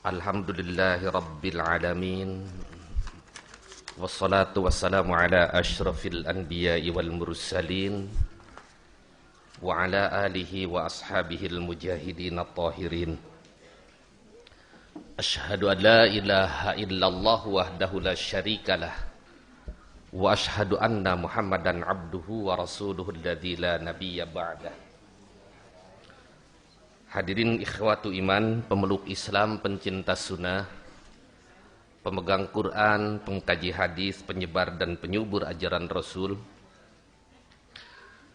Alhamdulillahi Rabbil Alamin. Wassalatu wassalamu ala ashrafil anbiya'i wal mursalin wa ala alihi wa ashabihil mujahidin at-tahirin. Ashhadu an la ilaha illallah wahdahu la syarikalah wa ashhadu anna Muhammadan abduhu wa rasuluhu alladzi la nabiyya ba'dah. Hadirin ikhwatu iman, pemeluk Islam, pencinta sunnah, pemegang Quran, pengkaji hadis, penyebar dan penyubur ajaran Rasul.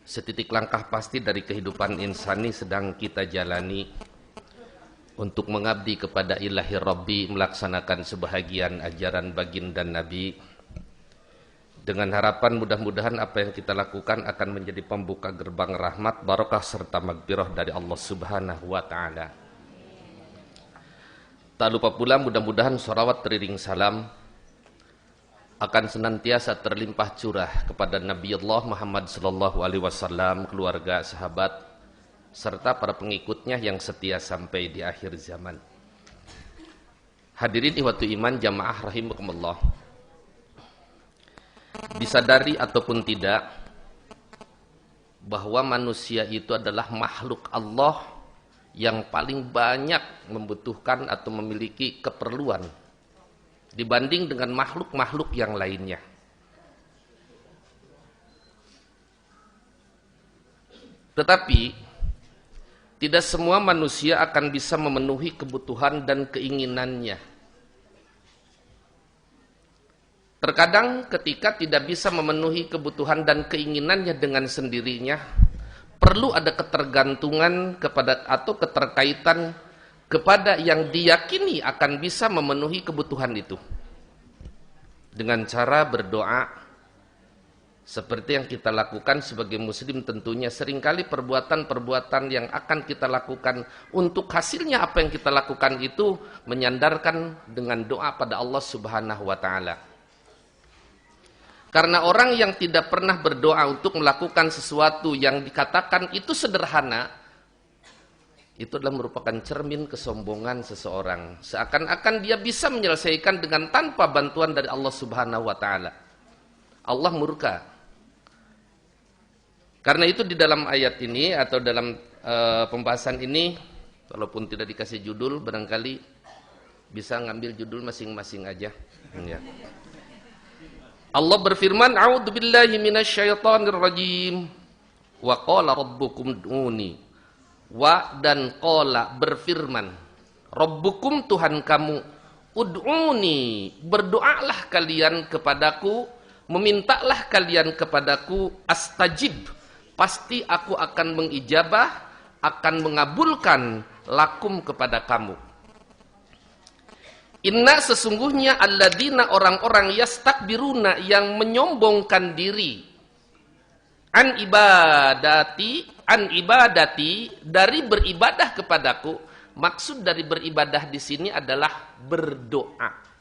Setitik langkah pasti dari kehidupan insani sedang kita jalani untuk mengabdi kepada ilahi Rabbi, melaksanakan sebahagian ajaran baginda Nabi, dengan harapan mudah-mudahan apa yang kita lakukan akan menjadi pembuka gerbang rahmat, barakah serta magfirah dari Allah Subhanahu wa Ta'ala. Tak lupa pula mudah-mudahan sholawat teriring salam akan senantiasa terlimpah curah kepada Nabi Allah Muhammad sallallahu alaihi wasallam, keluarga, sahabat serta para pengikutnya yang setia sampai di akhir zaman. Hadirin ikhwatu iman jamaah rahimakumullah. Disadari ataupun tidak bahwa manusia itu adalah makhluk Allah yang paling banyak membutuhkan atau memiliki keperluan dibanding dengan makhluk-makhluk yang lainnya. Tetapi tidak semua manusia akan bisa memenuhi kebutuhan dan keinginannya. Terkadang ketika tidak bisa memenuhi kebutuhan dan keinginannya dengan sendirinya, perlu ada ketergantungan kepada atau keterkaitan kepada yang diyakini akan bisa memenuhi kebutuhan itu. Dengan cara berdoa, seperti yang kita lakukan sebagai muslim tentunya seringkali perbuatan-perbuatan yang akan kita lakukan untuk hasilnya apa yang kita lakukan itu menyandarkan dengan doa pada Allah Subhanahu wa Ta'ala. Karena orang yang tidak pernah berdoa untuk melakukan sesuatu yang dikatakan itu sederhana, itu adalah merupakan cermin kesombongan seseorang. Seakan-akan dia bisa menyelesaikan dengan tanpa bantuan dari Allah Subhanahu wa Ta'ala. Allah murka. Karena itu di dalam ayat ini atau dalam pembahasan ini, walaupun tidak dikasih judul, barangkali bisa ngambil judul masing-masing aja. Ya. Allah berfirman, "A'udzubillahi minasyaitonirrajim. Wa qala rabbukum ud'uni." Wa dan qala berfirman, Rabbukum Tuhan kamu, ud'uni, berdoalah kalian kepadaku, memintalah kalian kepadaku, astajib, pasti aku akan mengijabah, akan mengabulkan lakum kepada kamu. Inna sesungguhnya alladzina orang-orang yastakbiruna yang menyombongkan diri an ibadati dari beribadah kepadaku. Maksud dari beribadah di sini adalah berdoa.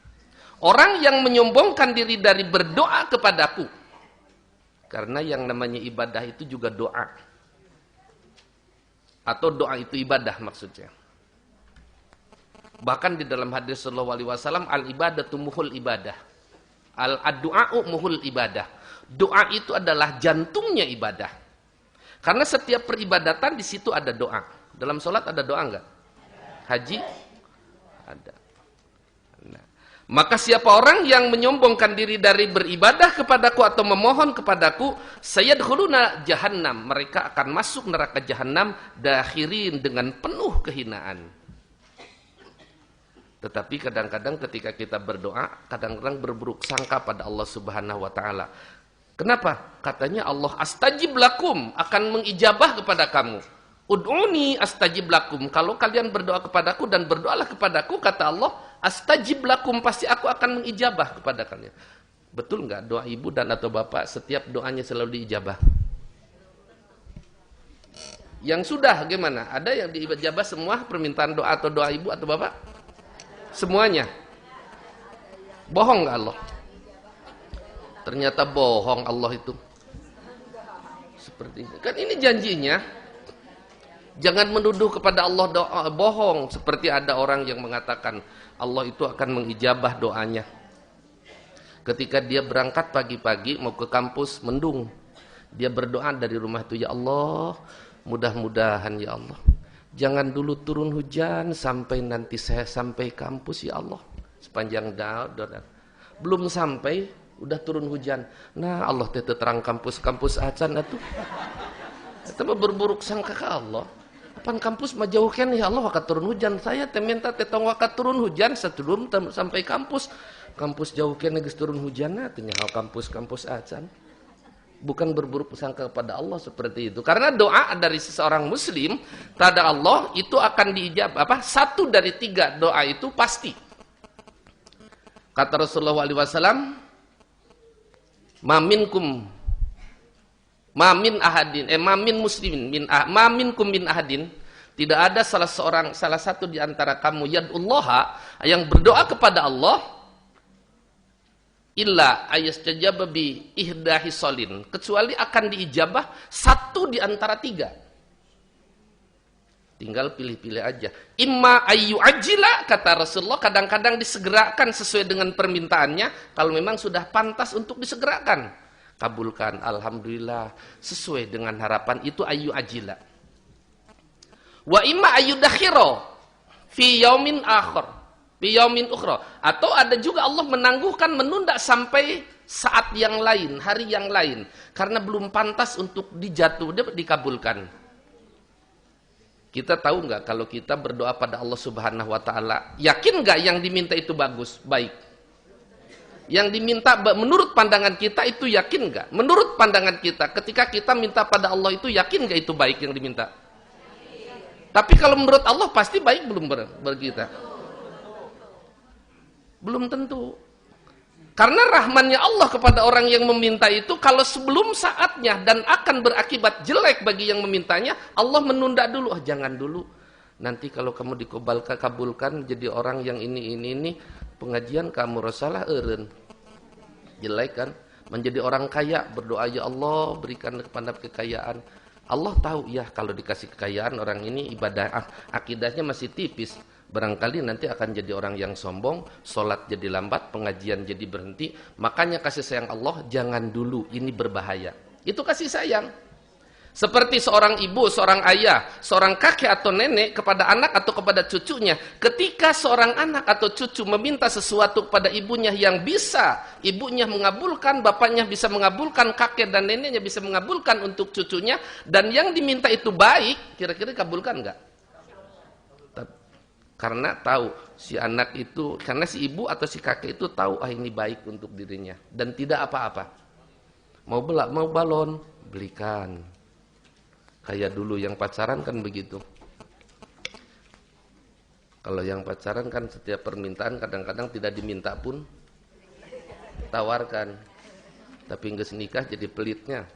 Orang yang menyombongkan diri dari berdoa kepadaku. Karena yang namanya ibadah itu juga doa. Atau doa itu ibadah maksudnya. Bahkan di dalam hadis sallallahu alaihi wasallam, al-ibadatu muhul ibadah. Al-du'a'u muhul ibadah. Doa itu adalah jantungnya ibadah. Karena setiap peribadatan di situ ada doa. Dalam sholat ada doa enggak? Haji? Ada. Nah, maka siapa orang yang menyombongkan diri dari beribadah kepadaku atau memohon kepadaku, sayadkhuluna jahannam. Mereka akan masuk neraka jahannam dakhirin dengan penuh kehinaan. Tetapi kadang-kadang ketika kita berdoa, kadang-kadang berburuk sangka pada Allah Subhanahu wa Ta'ala. Kenapa? Katanya Allah astajib lakum, akan mengijabah kepada kamu. Ud'uni astajib lakum. Kalau kalian berdoa kepadaku dan berdoalah kepadaku, kata Allah, astajib lakum, pasti aku akan mengijabah kepada kalian. Betul enggak doa ibu dan atau bapak setiap doanya selalu diijabah? Yang sudah gimana? Ada yang diijabah semua permintaan doa atau doa ibu atau bapak? Semuanya. Bohong nggak Allah? Ternyata bohong Allah itu. Seperti ini. Kan ini janjinya. Jangan menuduh kepada Allah doa bohong, seperti ada orang yang mengatakan Allah itu akan mengijabah doanya. Ketika dia berangkat pagi-pagi mau ke kampus, mendung. Dia berdoa dari rumah itu, ya Allah, mudah-mudahan ya Allah, jangan dulu turun hujan sampai nanti saya sampai kampus ya Allah. Sepanjang doa, belum sampai udah turun hujan. Nah Allah tete terang kampus acan atuh. Kita berburuk sangka ke Allah. Pan kampus mah jauh kan ya Allah wakat turun hujan. Saya teh minta tetong wakat turun hujan sebelum sampai kampus. Kampus jauh kan geus turun hujan nah teh nyaho kampus acan. Bukan berburuk sangka kepada Allah seperti itu. Karena doa dari seseorang muslim pada Allah itu akan diijabah. Satu dari 3 doa itu pasti. Kata Rasulullah SAW, mamin ahadin, tidak ada salah satu di antara kamu yad'ullaha yang berdoa kepada Allah illa ayastajaba bi ihdahi solin, kecuali akan diijabah satu di antara 3. Tinggal pilih-pilih aja. Imma ayyu ajila, kata Rasulullah, kadang-kadang disegerakan sesuai dengan permintaannya kalau memang sudah pantas untuk disegerakan. Kabulkan, alhamdulillah, sesuai dengan harapan, itu ayyu ajila. Wa imma ayyu dakhiro fi yaumin akhir. Ukhra, atau ada juga Allah menangguhkan, menunda sampai saat yang lain, hari yang lain, karena belum pantas untuk dikabulkan. Kita tahu nggak kalau kita berdoa pada Allah Subhanahu Wa Taala, yakin nggak yang diminta itu bagus, baik? Yang diminta menurut pandangan kita itu yakin nggak? Menurut pandangan kita, ketika kita minta pada Allah itu yakin nggak itu baik yang diminta? Tapi kalau menurut Allah pasti baik belum kita? Belum tentu. Karena rahmannya Allah kepada orang yang meminta itu, kalau sebelum saatnya dan akan berakibat jelek bagi yang memintanya, Allah menunda dulu. Jangan dulu. Nanti kalau kamu kabulkan jadi orang yang ini, pengajian kamu rasalah eureun. Jelek kan? Menjadi orang kaya, berdoa ya Allah berikan kepada kekayaan. Allah tahu ya kalau dikasih kekayaan orang ini ibadah akidahnya masih tipis. Barangkali nanti akan jadi orang yang sombong, sholat jadi lambat, pengajian jadi berhenti. Makanya kasih sayang Allah jangan dulu, ini berbahaya. Itu kasih sayang. Seperti seorang ibu, seorang ayah, seorang kakek atau nenek kepada anak atau kepada cucunya. Ketika seorang anak atau cucu meminta sesuatu kepada ibunya yang bisa ibunya mengabulkan, bapaknya bisa mengabulkan, kakek dan neneknya bisa mengabulkan untuk cucunya, dan yang diminta itu baik, kira-kira kabulkan enggak? Karena tahu si anak itu, karena si ibu atau si kakek itu tahu ini baik untuk dirinya dan tidak apa-apa. Mau balon, belikan. Kayak dulu yang pacaran kan begitu. Kalau yang pacaran kan setiap permintaan kadang-kadang tidak diminta pun tawarkan. Tapi nggak nikah jadi pelitnya.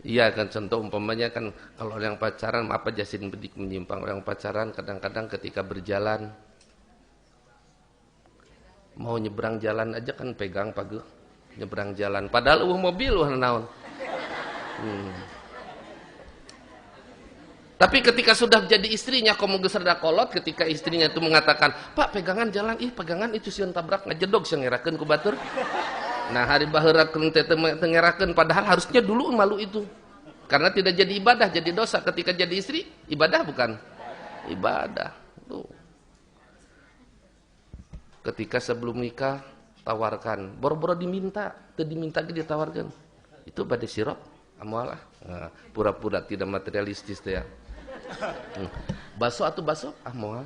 Iya kan, contoh umpamanya kan kalau orang pacaran, apa jasin bedik menyimpang, orang pacaran kadang-kadang ketika berjalan mau nyebrang jalan aja kan pegang pagu nyebrang jalan, padahal mobil naon. Tapi ketika sudah jadi istrinya kamu geserda kolot, ketika istrinya itu mengatakan, "Pak, pegangan jalan, pegangan itu sieun tabrak ngajedog sengerakeun ku batur." Nah, hari baheurakeun teh tengerakeun, padahal harusnya dulu malu itu. Karena tidak jadi ibadah, jadi dosa. Ketika jadi istri, ibadah bukan? Ibadah. Tuh. Ketika sebelum nikah, tawarkan. Boro-boro diminta, teu diminta ge ditawarkan. Itu bade sirop, amoal. Nah, pura-pura tidak materialistis teh ya. Baso atau baso, amoal.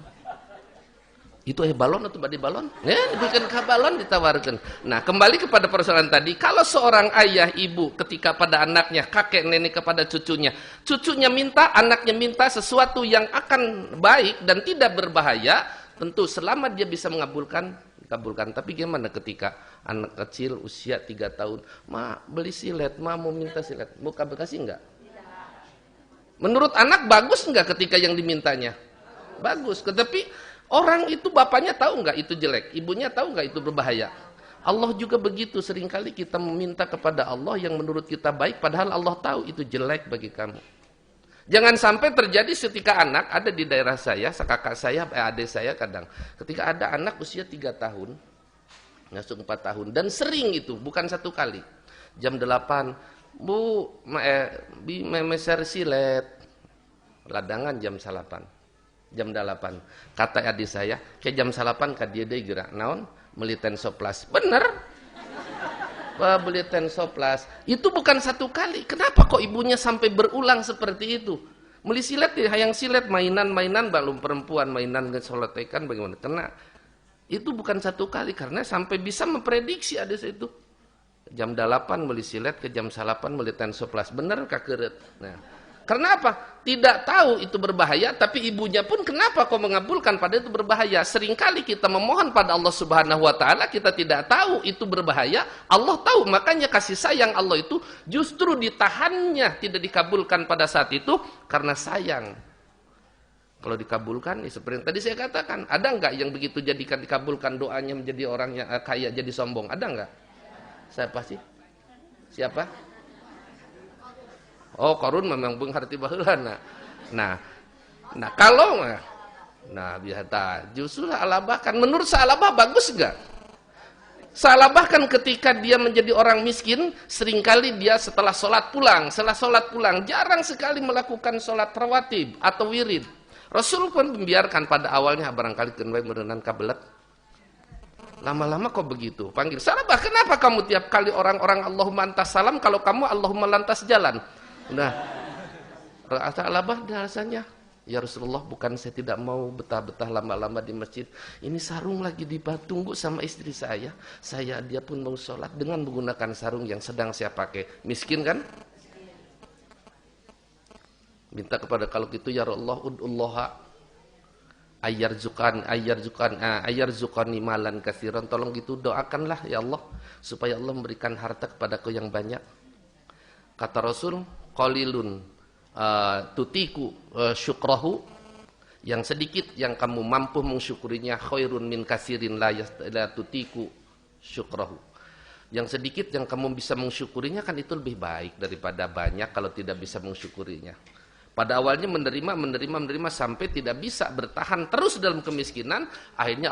Itu balon atau badi balon? Diberikan ke balon, ditawarkan. Nah, kembali kepada persoalan tadi, kalau seorang ayah, ibu ketika pada anaknya, kakek, nenek kepada cucunya, cucunya minta, anaknya minta sesuatu yang akan baik dan tidak berbahaya, tentu selama dia bisa mengabulkan, dikabulkan. Tapi gimana ketika anak kecil usia 3 tahun, "Ma, beli silet, ma mau minta silet." Mau kabel kasih enggak? Menurut anak bagus enggak ketika yang dimintanya? Bagus, tetapi orang itu bapaknya tahu nggak itu jelek, ibunya tahu nggak itu berbahaya. Allah juga begitu, seringkali kita meminta kepada Allah yang menurut kita baik, padahal Allah tahu itu jelek bagi kamu. Jangan sampai terjadi ketika anak ada di daerah saya, kakak saya, adik saya kadang. Ketika ada anak usia 3 tahun, masuk 4 tahun. Dan sering itu, bukan satu kali. Jam 8, Bu, memeser silet. Ladangan jam 8. Jam 8. Kata adik saya, ke jam 8 ka dia deh gerak. Naon? Meliten soplas. Bener. Beli tensoplas. Itu bukan satu kali. Kenapa kok ibunya sampai berulang seperti itu? Meli silet, hayang silet, mainan-mainan, balum perempuan, mainan ngesolotekan, bagaimana? Kena. Itu bukan satu kali, karena sampai bisa memprediksi ada itu. Jam 8 meli silet, ke jam 8 meli tensoplas. Bener kak keret. Nah. Karena apa? Tidak tahu itu berbahaya, tapi ibunya pun kenapa kok mengabulkan pada itu berbahaya? Seringkali kita memohon pada Allah Subhanahu wa taala, kita tidak tahu itu berbahaya, Allah tahu, makanya kasih sayang Allah itu justru ditahannya, tidak dikabulkan pada saat itu karena sayang. Kalau dikabulkan, seperti yang tadi saya katakan, ada enggak yang begitu jadikan dikabulkan doanya menjadi orang yang kaya jadi sombong? Ada enggak? Siapa sih? Siapa? Oh, Qarun memang bengharti baheula. Nah, kalau biasa justru Sa'labah kan menurut Sa'labah bagus enggak? Sa'labah kan ketika dia menjadi orang miskin, seringkali dia setelah sholat pulang, jarang sekali melakukan sholat rawatib atau wirid. Rasul pun membiarkan pada awalnya barangkali kenway merenang kabelet. Lama-lama kok begitu? Panggil Sa'labah, kenapa kamu tiap kali orang-orang Allahumma antas salam, kalau kamu Allahumma lantas jalan? Nah, Sa'labah rasanya, ya Rasulullah, bukan saya tidak mau betah-betah lama-lama di masjid. Ini sarung lagi tunggu sama istri saya. Dia pun mau sholat dengan menggunakan sarung yang sedang saya pakai. Miskin kan? Minta kepada kalau gitu, ya Allah, ud'ullaha ayyarzuqani malan katsiran. Tolong gitu doakanlah ya Allah supaya Allah memberikan harta kepadaku yang banyak. Kata Rasul, qalilun tutiku syukrahu, yang sedikit yang kamu mampu mensyukurinya, khairun min katsirin la tutiku syukrahu. Yang sedikit yang kamu bisa mensyukurinya kan itu lebih baik daripada banyak kalau tidak bisa mensyukurinya. Pada awalnya menerima sampai tidak bisa bertahan terus dalam kemiskinan, akhirnya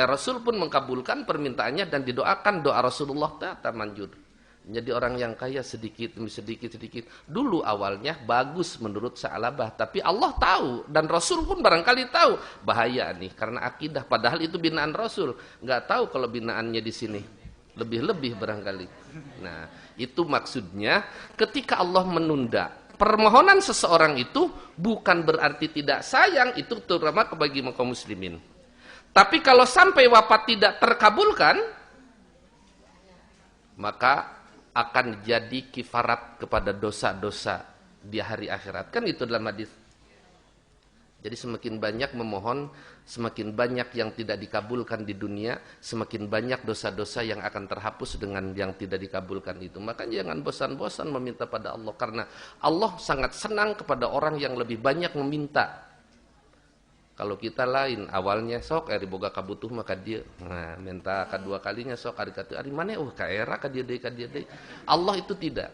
Rasul pun mengkabulkan permintaannya dan didoakan doa Rasulullah tak manjur. Menjadi orang yang kaya sedikit demi sedikit. Dulu awalnya bagus menurut Sa'labah, tapi Allah tahu dan Rasul pun barangkali tahu bahaya nih karena akidah. Padahal itu binaan Rasul, nggak tahu kalau binaannya di sini lebih barangkali. Nah, itu maksudnya ketika Allah menunda permohonan seseorang itu bukan berarti tidak sayang, itu terutama bagi kaum muslimin. Tapi kalau sampai wafat tidak terkabulkan, maka akan jadi kifarat kepada dosa-dosa di hari akhirat. Kan itu dalam hadis. Jadi semakin banyak memohon, semakin banyak yang tidak dikabulkan di dunia, semakin banyak dosa-dosa yang akan terhapus dengan yang tidak dikabulkan itu. Makanya jangan bosan-bosan meminta pada Allah, karena Allah sangat senang kepada orang yang lebih banyak meminta. Kalau kita lain, awalnya sok ari boga kabutuh maka dia, nah minta kedua kalinya sok ari katu ari mana ka era ka dia deui. Allah itu tidak.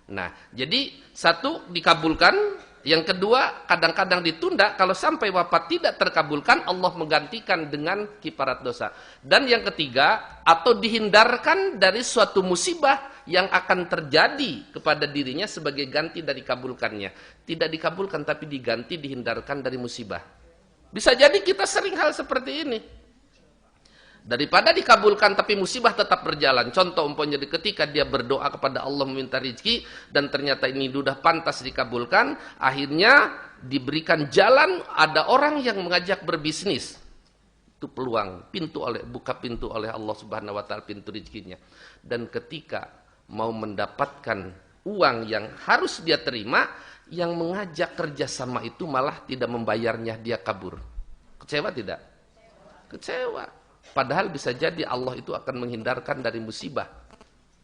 Nah, jadi satu dikabulkan, yang kedua kadang-kadang ditunda. Kalau sampai wafat tidak terkabulkan, Allah menggantikan dengan kifarat dosa. Dan yang ketiga, atau dihindarkan dari suatu musibah yang akan terjadi kepada dirinya sebagai ganti dari kabulkannya. Tidak dikabulkan tapi diganti, dihindarkan dari musibah. Bisa jadi kita sering hal seperti ini. Daripada dikabulkan tapi musibah tetap berjalan. Contoh umpamanya ketika dia berdoa kepada Allah meminta rezeki dan ternyata ini sudah pantas dikabulkan, akhirnya diberikan jalan, ada orang yang mengajak berbisnis. Itu peluang, buka pintu oleh Allah Subhanahu wa taala, pintu rezekinya. Dan ketika mau mendapatkan uang yang harus dia terima, yang mengajak kerjasama itu malah tidak membayarnya, dia kabur. Kecewa tidak? Kecewa. Padahal bisa jadi Allah itu akan menghindarkan dari musibah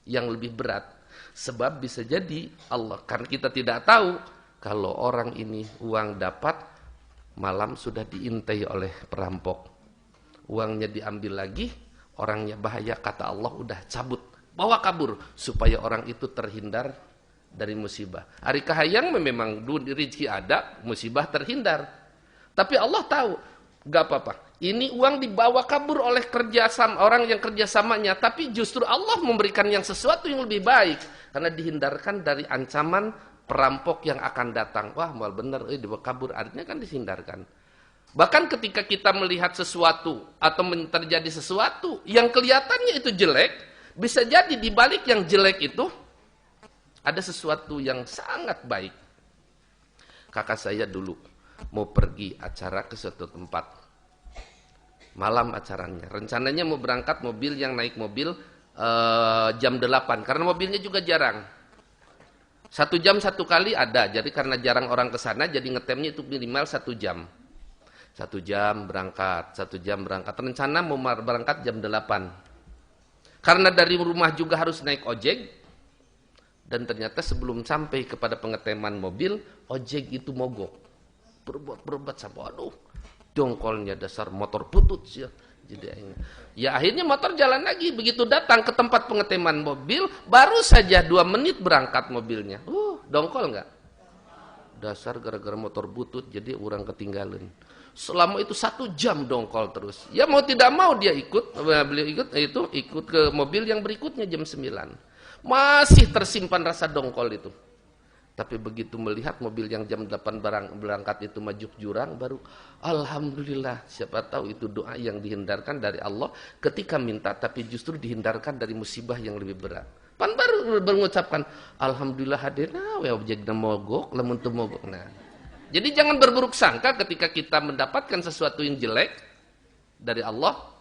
yang lebih berat. Sebab bisa jadi Allah, karena kita tidak tahu kalau orang ini uang dapat, malam sudah diintai oleh perampok. Uangnya diambil lagi, orangnya bahaya, kata Allah udah cabut, bawa kabur, supaya orang itu terhindar dari musibah. Hari kahayang memang rezeki ada, musibah terhindar. Tapi Allah tahu, gak apa-apa. Ini uang dibawa kabur oleh kerjasama orang yang kerjasamanya, tapi justru Allah memberikan yang sesuatu yang lebih baik karena dihindarkan dari ancaman perampok yang akan datang. Wah, mal bener, dibawa kabur, artinya kan dihindarkan. Bahkan ketika kita melihat sesuatu atau terjadi sesuatu yang kelihatannya itu jelek, bisa jadi di balik yang jelek itu ada sesuatu yang sangat baik. Kakak saya dulu mau pergi acara ke suatu tempat. Malam acaranya. Rencananya mau berangkat mobil yang naik mobil jam 8. Karena mobilnya juga jarang. 1 jam 1 kali ada. Jadi karena jarang orang ke sana, jadi ngetemnya itu minimal 1 jam. 1 jam berangkat, 1 jam berangkat. Rencana mau berangkat jam 8. Karena dari rumah juga harus naik ojek. Dan ternyata sebelum sampai kepada pengeteman mobil, ojek itu mogok. Berbuat sampai, aduh. Dongkolnya dasar motor butut sih. Jadi ya akhirnya motor jalan lagi. Begitu datang ke tempat pengeteman mobil, baru saja 2 menit berangkat mobilnya. Dongkol nggak? Dasar gara-gara motor butut, jadi orang ketinggalan. Selama itu 1 jam dongkol terus. Ya mau tidak mau dia beliau ikut ke mobil yang berikutnya jam 9. Masih tersimpan rasa dongkol itu. Tapi begitu melihat mobil yang jam 8 berangkat itu maju jurang, baru alhamdulillah. Siapa tahu itu doa yang dihindarkan dari Allah ketika minta, tapi justru dihindarkan dari musibah yang lebih berat. Pan baru mengucapkan alhamdulillah hadirna we objekna mogok lamun teu mogok. Nah, jadi jangan berburuk sangka ketika kita mendapatkan sesuatu yang jelek dari Allah.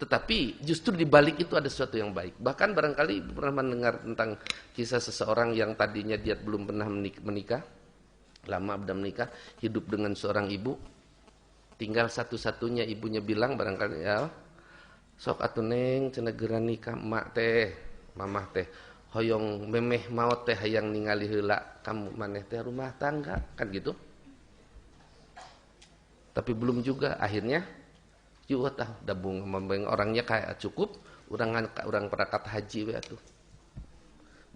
Tetapi justru di balik itu ada sesuatu yang baik. Bahkan barangkali pernah mendengar tentang kisah seseorang yang tadinya dia belum pernah menikah, lama sudah menikah, hidup dengan seorang ibu. Tinggal satu-satunya ibunya bilang barangkali, ya, sok atuh neng cenah geura nikah emak teh, mamah teh, hoyong memeh maot teh hayang ningali heula kamu maneh teh rumah tangga, kan gitu. Tapi belum juga, akhirnya juga tahu dabung orangnya kayak cukup, orang berangkat haji we atuh.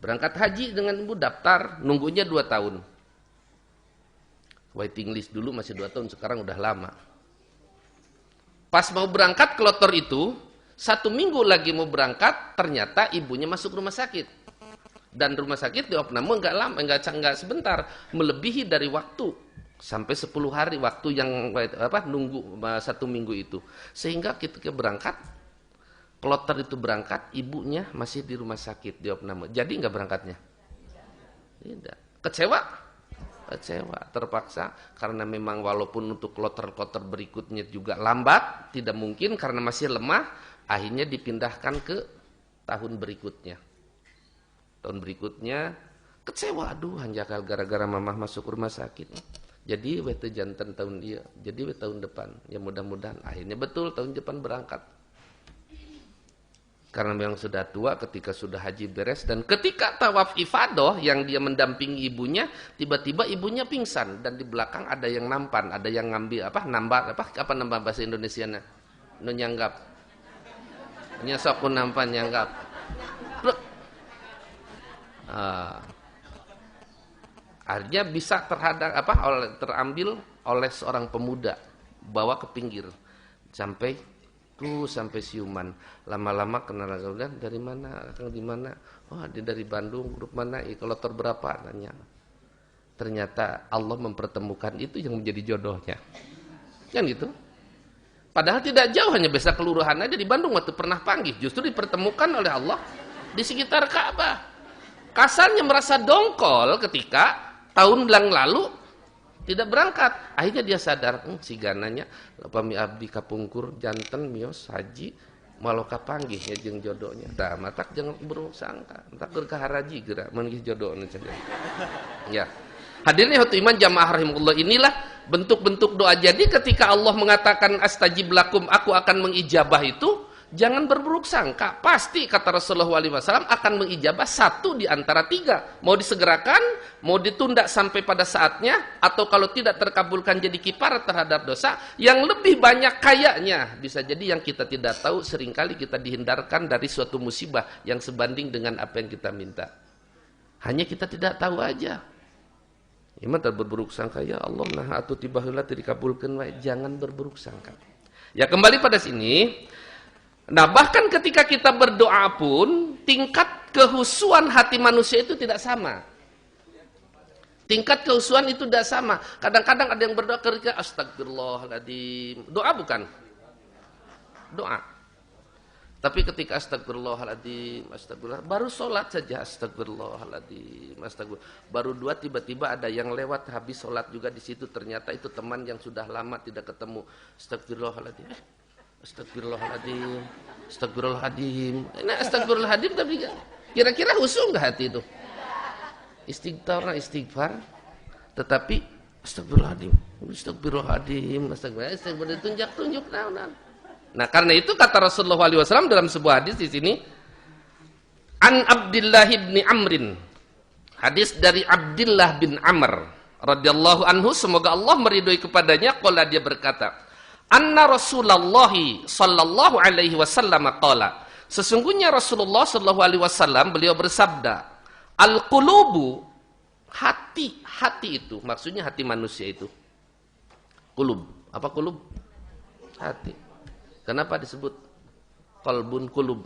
Berangkat haji dengan ibu daftar, nunggunya 2 tahun. Waiting list dulu masih 2 tahun, sekarang udah lama. Pas mau berangkat kloter itu, 1 minggu lagi mau berangkat, ternyata ibunya masuk rumah sakit. Dan rumah sakit di opname enggak lama, enggak sebentar, melebihi dari waktu. Sampai 10 hari waktu yang nunggu 1 minggu itu. Sehingga ketika berangkat, kloter itu berangkat, ibunya masih di rumah sakit di opname. Jadi enggak berangkatnya? Tidak. Kecewa, terpaksa karena memang walaupun untuk kloter-kloter berikutnya juga lambat, tidak mungkin karena masih lemah, akhirnya dipindahkan ke tahun berikutnya. Tahun berikutnya kecewa, aduh hanjakal gara-gara mamah masuk rumah sakit. Jadi wetu jantan tahun dia, jadi wetu tahun depan. Ya mudah-mudahan akhirnya betul tahun depan berangkat. Karena memang sudah tua ketika sudah haji beres dan ketika tawaf ifadah yang dia mendampingi ibunya, tiba-tiba ibunya pingsan dan di belakang ada yang nampan, ada yang ngambil nambah bahasa Indonesianya? Nyanggap. Nyesok nampan nyanggap. Akhirnya bisa terambil oleh seorang pemuda, bawa ke pinggir sampai siuman. Lama-lama kenal dari mana, Kang di mana? Oh, dia dari Bandung, grup mana? Kloter berapa? Tanya. Ternyata Allah mempertemukan itu yang menjadi jodohnya. Kan gitu. Padahal tidak jauh, hanya beda kelurahan aja di Bandung waktu pernah panggil, justru dipertemukan oleh Allah di sekitar Ka'bah. Kasarnya merasa dongkol ketika tahun yang lalu tidak berangkat. Akhirnya dia sadar, si gananya pami abdi kapungkur janten mios haji maloka panggih ya jeung jodohnya. Tah matak jangan buruk sangka. Entak keur ka haraji geura meungih jodohna cenah. Ya. Hadirin hatu iman jamaah rahimahullah, inilah bentuk-bentuk doa. Jadi ketika Allah mengatakan astajib lakum, aku akan mengijabah itu, jangan berburuk sangka. Pasti kata Rasulullah SAW akan mengijabah 1 di antara 3. Mau disegerakan, mau ditunda sampai pada saatnya, atau kalau tidak terkabulkan jadi kiparat terhadap dosa. Yang lebih banyak kayaknya, bisa jadi yang kita tidak tahu, seringkali kita dihindarkan dari suatu musibah yang sebanding dengan apa yang kita minta. Hanya kita tidak tahu aja. Iman tak berburuk sangka, ya Allah, nah atau tiba heula teu dikabulkeun wae, jangan berburuk sangka. Ya kembali pada sini. Nah, bahkan ketika kita berdoa pun tingkat kehusuan hati manusia itu tidak sama. Tingkat kehusuan itu tidak sama. Kadang-kadang ada yang berdoa ketika astagfirullahaladzim. Doa bukan? Doa. Tapi ketika astagfirullahaladzim, astagfirullah, baru sholat saja astagfirullahaladzim, astagfirullah. Baru dua tiba-tiba ada yang lewat habis sholat juga di situ, ternyata itu teman yang sudah lama tidak ketemu. Astagfirullahaladzim, astagfirullahaladzim, astagfirullahaladzim. Nah, astagfirullahaladzim tapi kira-kira khusyuk enggak hati itu? Istighfar, tetapi astagfirullahaladzim, astagfirullahaladzim, astagfirullahaladzim, tunjuk-tunjuk, Nah, karena itu kata Rasulullah SAW dalam sebuah hadis di sini, An Abdillah bin Amrin, hadis dari Abdillah bin Amr radhiyallahu anhu, semoga Allah meridhoi kepadanya, qala dia berkata, Anna Rasulullah sallallahu alaihi wasallam qala, sesungguhnya Rasulullah sallallahu alaihi wasallam beliau bersabda, al-qulubu, hati itu, maksudnya hati manusia itu. Qulub, apa qulub? Hati. Kenapa disebut qalbun qulub?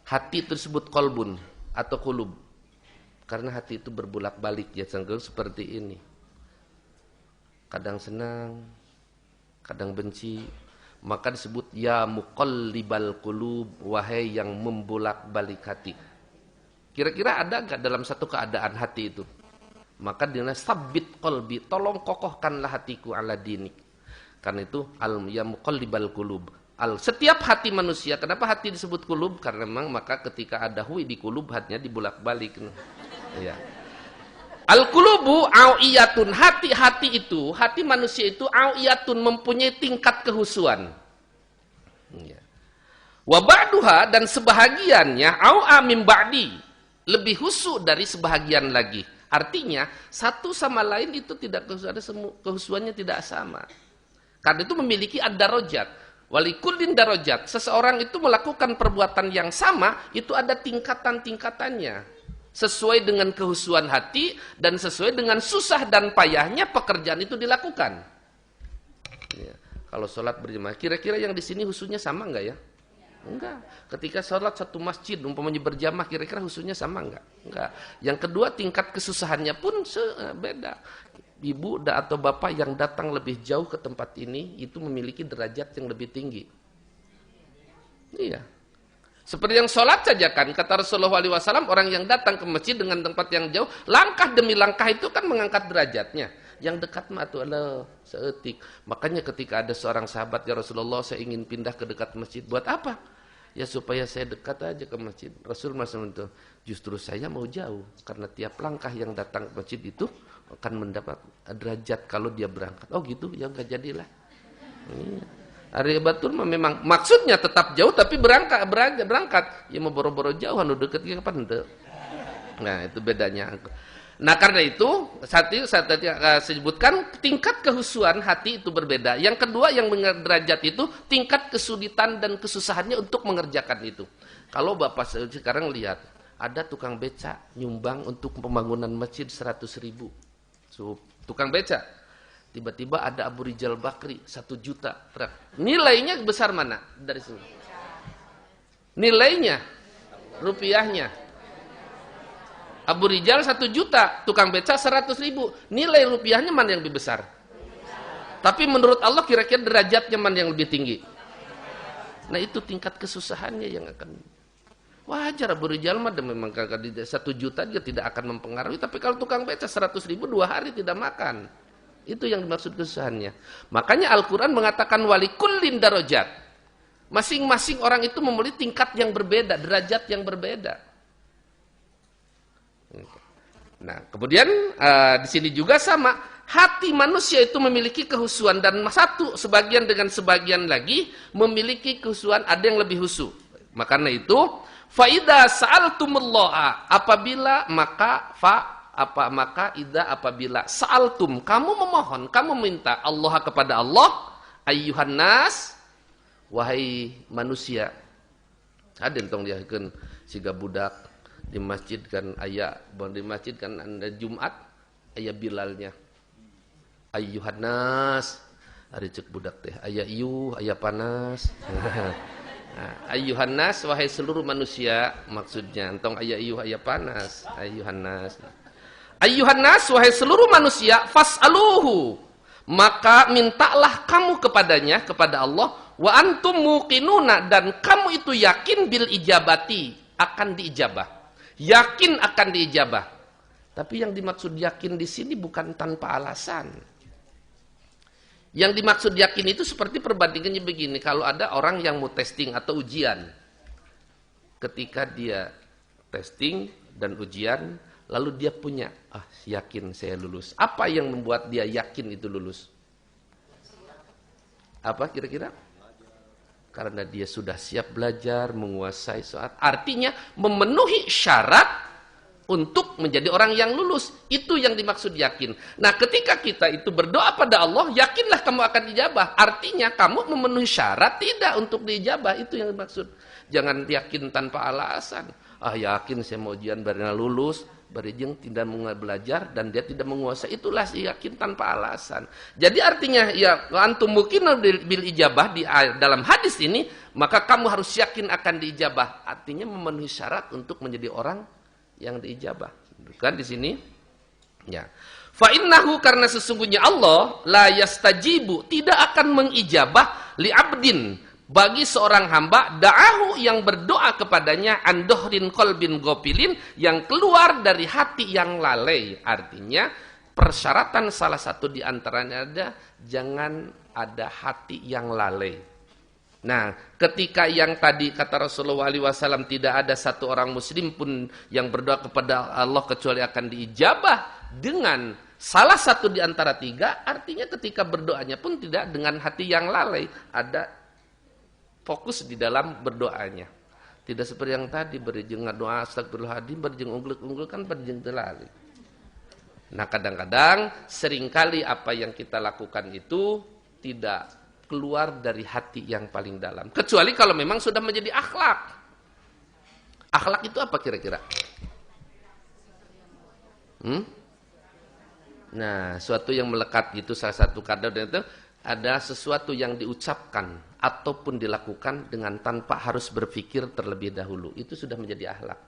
Hati tersebut qalbun atau qulub. Karena hati itu berbulak-balik ya, seperti ini. Kadang senang, kadang benci. Maka disebut ya muqallibal qulub, wahai yang membolak-balik hati. Kira-kira ada enggak dalam satu keadaan hati itu? Maka dia sabbit qalbi, tolong kokohkanlah hatiku ala dinik. Karena itu ya muqallibal qulub. Setiap hati manusia, kenapa hati disebut qulub? Karena memang maka ketika ada hui di qulub, hatinya dibolak-balik. Ya. Al-qulubu au'iyatun, hati-hati itu, hati manusia itu au'iyatun, mempunyai tingkat kehusuan. Ya. Wa ba'duha, dan sebahagiannya au'a min ba'di, lebih husu dari sebahagian lagi. Artinya satu sama lain itu tidak kehusuannya tidak sama. Karena itu memiliki ad-darajat. Walikullin darajat. Seseorang itu melakukan perbuatan yang sama, itu ada tingkatan-tingkatannya. Sesuai dengan kehusuan hati dan sesuai dengan susah dan payahnya pekerjaan itu dilakukan. Ya. Kalau sholat berjamaah, kira-kira yang di sini husunya sama enggak ya? Enggak. Ketika sholat satu masjid, umpamanya berjamaah, kira-kira husunya sama enggak? Enggak. Yang kedua, tingkat kesusahannya pun beda. Ibu atau bapak yang datang lebih jauh ke tempat ini itu memiliki derajat yang lebih tinggi. Iya. Seperti yang sholat saja kan, kata Rasulullah SAW, orang yang datang ke masjid dengan tempat yang jauh, langkah demi langkah itu kan mengangkat derajatnya. Yang dekat mah itu adalah seetik. Makanya ketika ada seorang sahabat, ya Rasulullah, saya ingin pindah ke dekat masjid. Buat apa? Ya supaya saya dekat aja ke masjid. Rasulullah SAW, justru saya mau jauh. Karena tiap langkah yang datang ke masjid itu akan mendapat derajat kalau dia berangkat. Oh gitu, ya enggak jadilah. Ari batur memang maksudnya tetap jauh tapi berangkat. Ya mau boro-boro jauh anu deket kapan henteu. Nah, itu bedanya. Nah, karena itu saat tadi saya sebutkan tingkat kehusuan hati itu berbeda. Yang kedua yang derajat itu tingkat kesulitan dan kesusahannya untuk mengerjakan itu. Kalau Bapak sekarang lihat, ada tukang beca nyumbang untuk pembangunan masjid 100.000. Tukang beca. Tiba-tiba ada Abu Rijal Bakri 1 juta. Nilainya besar mana dari sini? Nilainya, rupiahnya. Abu Rijal 1 juta, tukang beca 100.000. Nilai rupiahnya mana yang lebih besar? Tapi menurut Allah kira-kira derajatnya mana yang lebih tinggi? Nah itu tingkat kesusahannya yang akan wajar. Abu Rijal mah memang 1 juta dia tidak akan mempengaruhi. Tapi kalau tukang beca 100.000 2 hari tidak makan. Itu yang dimaksud kesusahannya. Makanya Al-Quran mengatakan walikullin darajat. Masing-masing orang itu memiliki tingkat yang berbeda, derajat yang berbeda. Nah, kemudian di sini juga sama. Hati manusia itu memiliki kehusuan dan satu sebagian dengan sebagian lagi memiliki kehusuan, ada yang lebih husu. Makanya itu faida sa'altumullaha, apabila apabila sa'altum, kamu memohon, kamu minta Allah kepada Allah, ayyuhan nas, wahai manusia. Ada tong diakeun siga budak Di masjid kan ayah, di masjid kan ada Jumat, ayah Bilalnya. Ayyuhan nas, ari cek budak teh, ayah iyu, ayah panas. Ayyuhan nas, wahai seluruh manusia, maksudnya entong ayah iyu, ayah panas. Ayyuhan nas. Ayyuhan nas, wahai seluruh manusia, fas'aluhu, maka mintalah kamu kepadanya, kepada Allah, wa antum muqinuna, dan kamu itu yakin bil ijabati, akan diijabah. Yakin akan diijabah. Tapi yang dimaksud yakin di sini bukan tanpa alasan. Yang dimaksud yakin itu seperti perbandingannya begini, kalau ada orang yang mau testing atau ujian. Ketika dia testing dan ujian, lalu dia punya, yakin saya lulus. Apa yang membuat dia yakin itu lulus? Apa kira-kira? Karena dia sudah siap belajar, menguasai soal. Artinya memenuhi syarat untuk menjadi orang yang lulus. Itu yang dimaksud yakin. Nah, ketika kita itu berdoa pada Allah, yakinlah kamu akan dijabah. Artinya kamu memenuhi syarat tidak untuk dijabah. Itu yang dimaksud. Jangan yakin tanpa alasan. Yakin saya mau ujian baru lulus, baru tidak mau belajar dan dia tidak menguasai, itulah si yakin tanpa alasan. Jadi artinya ya antum mungkin bil ijabah di dalam hadis ini, maka kamu harus yakin akan diijabah. Artinya memenuhi syarat untuk menjadi orang yang diijabah. Bukan di sini? Ya. Fa innahu, karena sesungguhnya Allah la yastajibu, tidak akan mengijabah li abdin, bagi seorang hamba da'ahu yang berdoa kepadanya an dohrin qalbin gopilin, yang keluar dari hati yang lalai. Artinya persyaratan salah satu di antaranya ada jangan ada hati yang lalai. Nah, ketika yang tadi kata Rasulullah SAW tidak ada satu orang muslim pun yang berdoa kepada Allah kecuali akan diijabah dengan salah satu di antara tiga, artinya ketika berdoanya pun tidak dengan hati yang lalai, ada fokus di dalam berdoanya. Tidak seperti yang tadi berjeng doa astagfirullahaladzim, berjeng unggul kan berjeng telali. Nah, kadang-kadang seringkali apa yang kita lakukan itu tidak keluar dari hati yang paling dalam. Kecuali kalau memang sudah menjadi akhlak. Akhlak itu apa kira-kira? Nah, suatu yang melekat itu salah satu kadar itu ada sesuatu yang diucapkan ataupun dilakukan dengan tanpa harus berpikir terlebih dahulu. Itu sudah menjadi akhlak.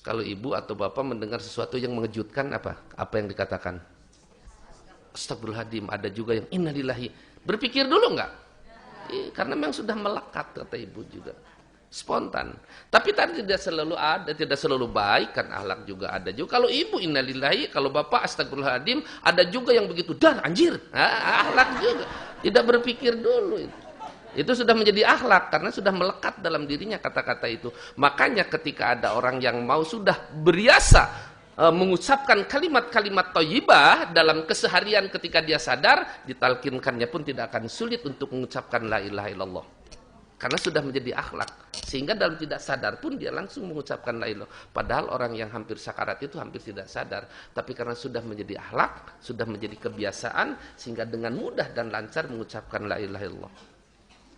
Kalau ibu atau bapak mendengar sesuatu yang mengejutkan, apa yang dikatakan? Astagfirullahaladzim. Ada juga yang innalillahi. Berpikir dulu enggak? Karena memang sudah melekat, kata ibu juga. Spontan. Tapi tadi tidak selalu ada, tidak selalu baik, kan akhlak juga ada juga. Kalau ibu innalillahi, kalau bapak astagfirullahaladzim, ada juga yang begitu, dar anjir. Akhlak juga. Tidak berpikir dulu itu. Itu sudah menjadi akhlak karena sudah melekat dalam dirinya kata-kata itu. Makanya ketika ada orang yang mau sudah berbiasa mengucapkan kalimat-kalimat thayyibah dalam keseharian, ketika dia sadar, ditalkinkannya pun tidak akan sulit untuk mengucapkan la ilaha illallah. Karena sudah menjadi akhlak. Sehingga dalam tidak sadar pun dia langsung mengucapkan la ilaha. Padahal orang yang hampir sakarat itu hampir tidak sadar. Tapi karena sudah menjadi akhlak, sudah menjadi kebiasaan, sehingga dengan mudah dan lancar mengucapkan la ilaha illallah.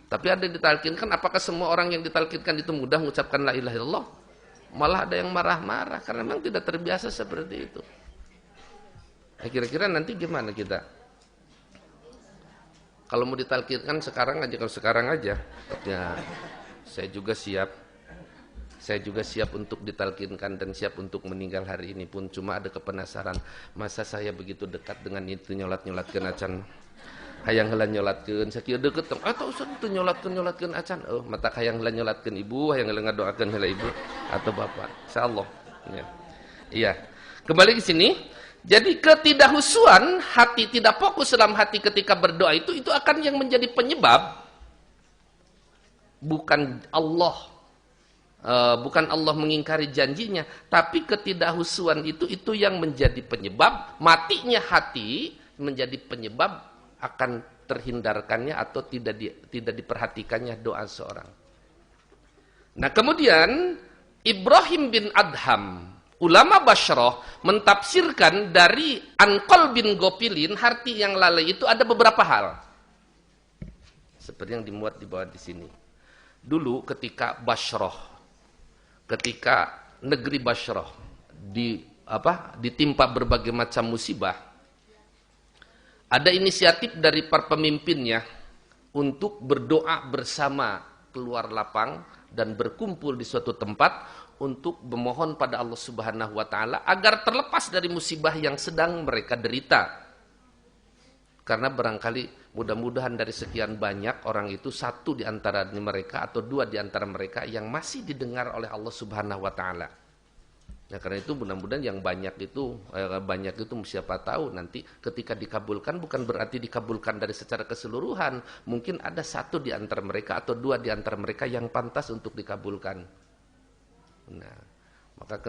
Tapi ada yang ditalkinkan, apakah semua orang yang ditalkinkan itu mudah mengucapkan la ilaha illallah? Malah ada yang marah-marah karena memang tidak terbiasa seperti itu. Kira-kira nanti gimana kita? Kalau mau ditalkinkan sekarang aja, kalau sekarang aja. Ya, saya juga siap. Saya juga siap untuk ditalkinkan dan siap untuk meninggal hari ini pun. Cuma ada kepenasaran, masa saya begitu dekat dengan itu nyolat-nyolatkeun acan. Hayang heula nyolatkeun sakieu deukeut tong. Atau usah teu nyolatkeun acan. Mata hayang heula nyolatkeun ibu, hayang heula ngadoakeun heula ibu atau bapak. Insyaallah. Ya. Iya. Kembali ke sini. Jadi ketidakhusuan hati, tidak fokus dalam hati ketika berdoa itu akan yang menjadi penyebab bukan Allah mengingkari janjinya, tapi ketidakhusuan itu yang menjadi penyebab matinya hati, menjadi penyebab akan terhindarkannya atau tidak diperhatikannya doa seorang. Nah, kemudian Ibrahim bin Adham, ulama Bashrah, mentafsirkan dari anqal bin gopilin, hati yang lalai itu ada beberapa hal. Seperti yang dimuat di bawah di sini. Dulu ketika Bashrah, ketika negeri Bashrah ditimpa berbagai macam musibah, ada inisiatif dari para pemimpinnya untuk berdoa bersama keluar lapang dan berkumpul di suatu tempat untuk memohon pada Allah Subhanahu wa taala agar terlepas dari musibah yang sedang mereka derita. Karena barangkali mudah-mudahan dari sekian banyak orang itu satu di antara mereka atau dua di antara mereka yang masih didengar oleh Allah Subhanahu wa taala. Nah, karena itu mudah-mudahan yang banyak itu siapa tahu nanti ketika dikabulkan bukan berarti dikabulkan dari secara keseluruhan. Mungkin ada satu di antara mereka atau dua di antara mereka yang pantas untuk dikabulkan. Nah, maka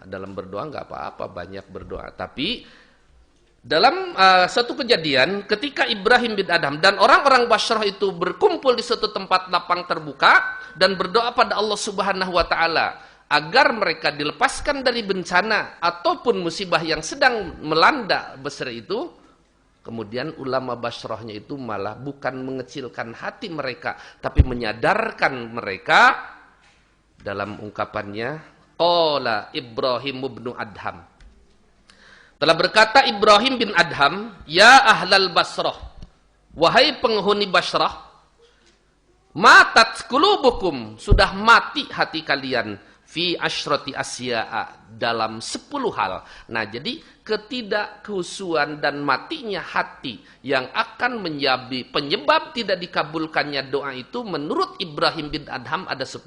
dalam berdoa nggak apa-apa banyak berdoa. Tapi dalam suatu kejadian ketika Ibrahim bin Adham dan orang-orang Bashrah itu berkumpul di suatu tempat lapang terbuka dan berdoa pada Allah Subhanahu wa taala agar mereka dilepaskan dari bencana ataupun musibah yang sedang melanda Basrah itu, kemudian ulama Bashrahnya itu malah bukan mengecilkan hati mereka, tapi menyadarkan mereka dalam ungkapannya, qala Ibrahim bin Adham. Telah berkata Ibrahim bin Adham, ya ahlal Basrah, wahai penghuni Bashrah, matat qulubukum, sudah mati hati kalian, fi asyrati asya'a, dalam 10 hal. Nah, jadi ketidakhusuan dan matinya hati yang akan menjadi penyebab tidak dikabulkannya doa itu menurut Ibrahim bin Adham ada 10.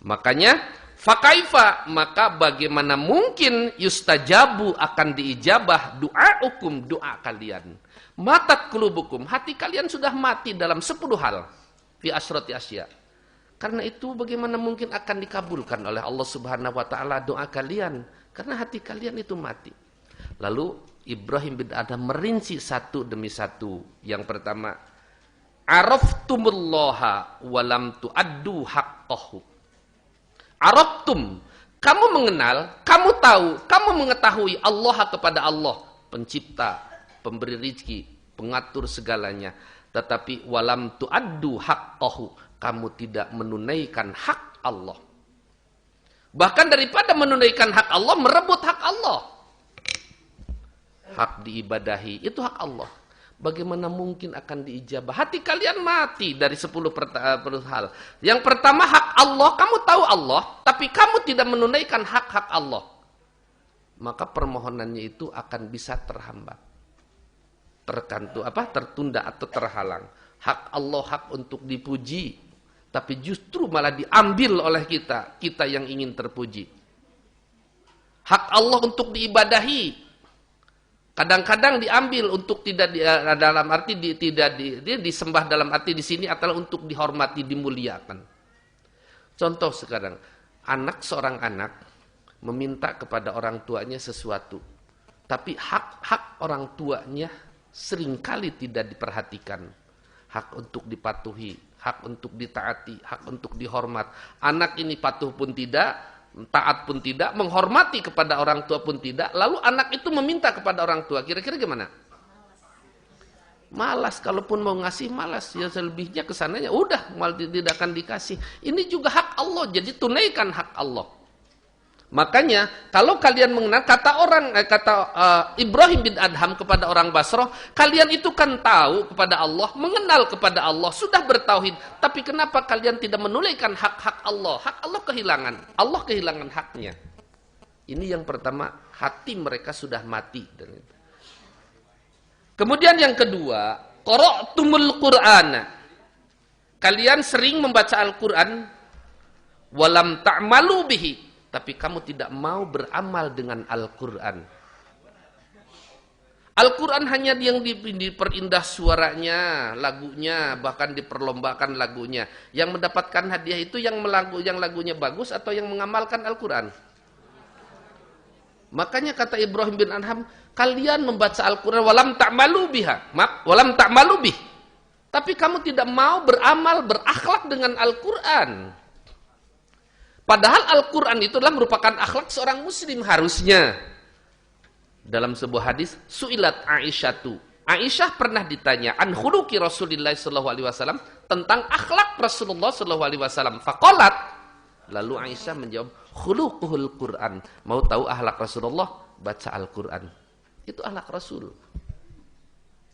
Makanya fakaifa, maka bagaimana mungkin yustajabu, akan diijabah doa kalian. Matat qulubukum, hati kalian sudah mati dalam 10 hal. Fi asyrati asya'. Karena itu bagaimana mungkin akan dikabulkan oleh Allah Subhanahu wa taala doa kalian? Karena hati kalian itu mati. Lalu Ibrahim bin Adham merinci satu demi satu. Yang pertama, araftumullaha walam tuaddu haqqahu. Araftum, kamu mengenal, kamu tahu, kamu mengetahui Allah kepada Allah, pencipta, pemberi rezeki, pengatur segalanya. Tetapi walam tuaddu haqqahu, kamu tidak menunaikan hak Allah. Bahkan daripada menunaikan hak Allah, merebut hak Allah. Hak diibadahi, itu hak Allah. Bagaimana mungkin akan diijabah? Hati kalian mati dari 10 hal. Yang pertama, hak Allah, kamu tahu Allah, tapi kamu tidak menunaikan hak-hak Allah. Maka permohonannya itu akan bisa terhambat. Tertunda atau terhalang. Hak Allah hak untuk dipuji, tapi justru malah diambil oleh kita yang ingin terpuji. Hak Allah untuk diibadahi, kadang-kadang diambil untuk tidak dalam arti disembah dalam arti di sini adalah untuk dihormati, dimuliakan. Contoh sekarang, seorang anak meminta kepada orang tuanya sesuatu, tapi hak orang tuanya seringkali tidak diperhatikan. Hak untuk dipatuhi, hak untuk ditaati, hak untuk dihormat. Anak ini patuh pun tidak, taat pun tidak, menghormati kepada orang tua pun tidak. Lalu anak itu meminta kepada orang tua, kira-kira gimana? Malas, kalaupun mau ngasih malas. Ya selebihnya kesananya udah malah tidak akan dikasih. Ini juga hak Allah, jadi tunaikan hak Allah. Makanya kalau kalian mengenal kata Ibrahim bin Adham kepada orang Basrah, kalian itu kan tahu kepada Allah, mengenal kepada Allah, sudah bertauhid, tapi kenapa kalian tidak menunaikan hak-hak Allah? Hak Allah kehilangan haknya. Ini yang pertama, hati mereka sudah mati. Kemudian yang kedua, qara'tumul Qur'ana. Kalian sering membaca Al-Qur'an, walam ta'malu bihi, tapi kamu tidak mau beramal dengan Al-Quran. Al-Quran hanya yang diperindah suaranya, lagunya, bahkan diperlombakan lagunya. Yang mendapatkan hadiah itu yang lagunya bagus atau yang mengamalkan Al-Quran. Makanya kata Ibrahim bin Adham, kalian membaca Al-Quran walam ta'malu biha, walam ta'malu bih. Tapi kamu tidak mau beramal, berakhlak dengan Al-Quran. Padahal Al-Quran itu adalah merupakan akhlak seorang muslim harusnya. Dalam sebuah hadis, su'ilat Aisyatu. Aisyah pernah ditanya, an khuluqi Rasulillah sallallahu alaihi wasallam, tentang akhlak Rasulullah sallallahu alaihi wasallam. Faqalat, Lalu Aisyah menjawab, khuluquhul Quran. Mau tahu akhlak Rasulullah? Baca Al-Quran. Itu akhlak Rasul.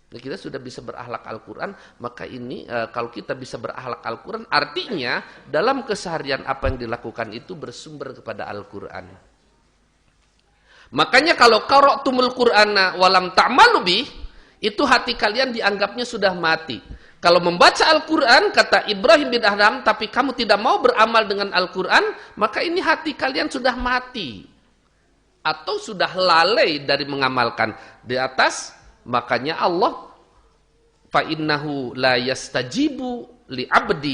Nah, kita sudah bisa berakhlak Al-Quran, maka ini kalau kita bisa berakhlak Al-Quran, artinya dalam keseharian apa yang dilakukan itu bersumber kepada Al-Quran. Makanya kalau qara'tumul Qur'ana walam ta'malu bih, itu hati kalian dianggapnya sudah mati. Kalau membaca Al-Quran, kata Ibrahim bin Adham, tapi kamu tidak mau beramal dengan Al-Quran, maka ini hati kalian sudah mati. Atau sudah lalai dari mengamalkan. Di atas, makanya Allah, فَإِنَّهُ لَا يَسْتَجِبُ لِعَبْدٍ.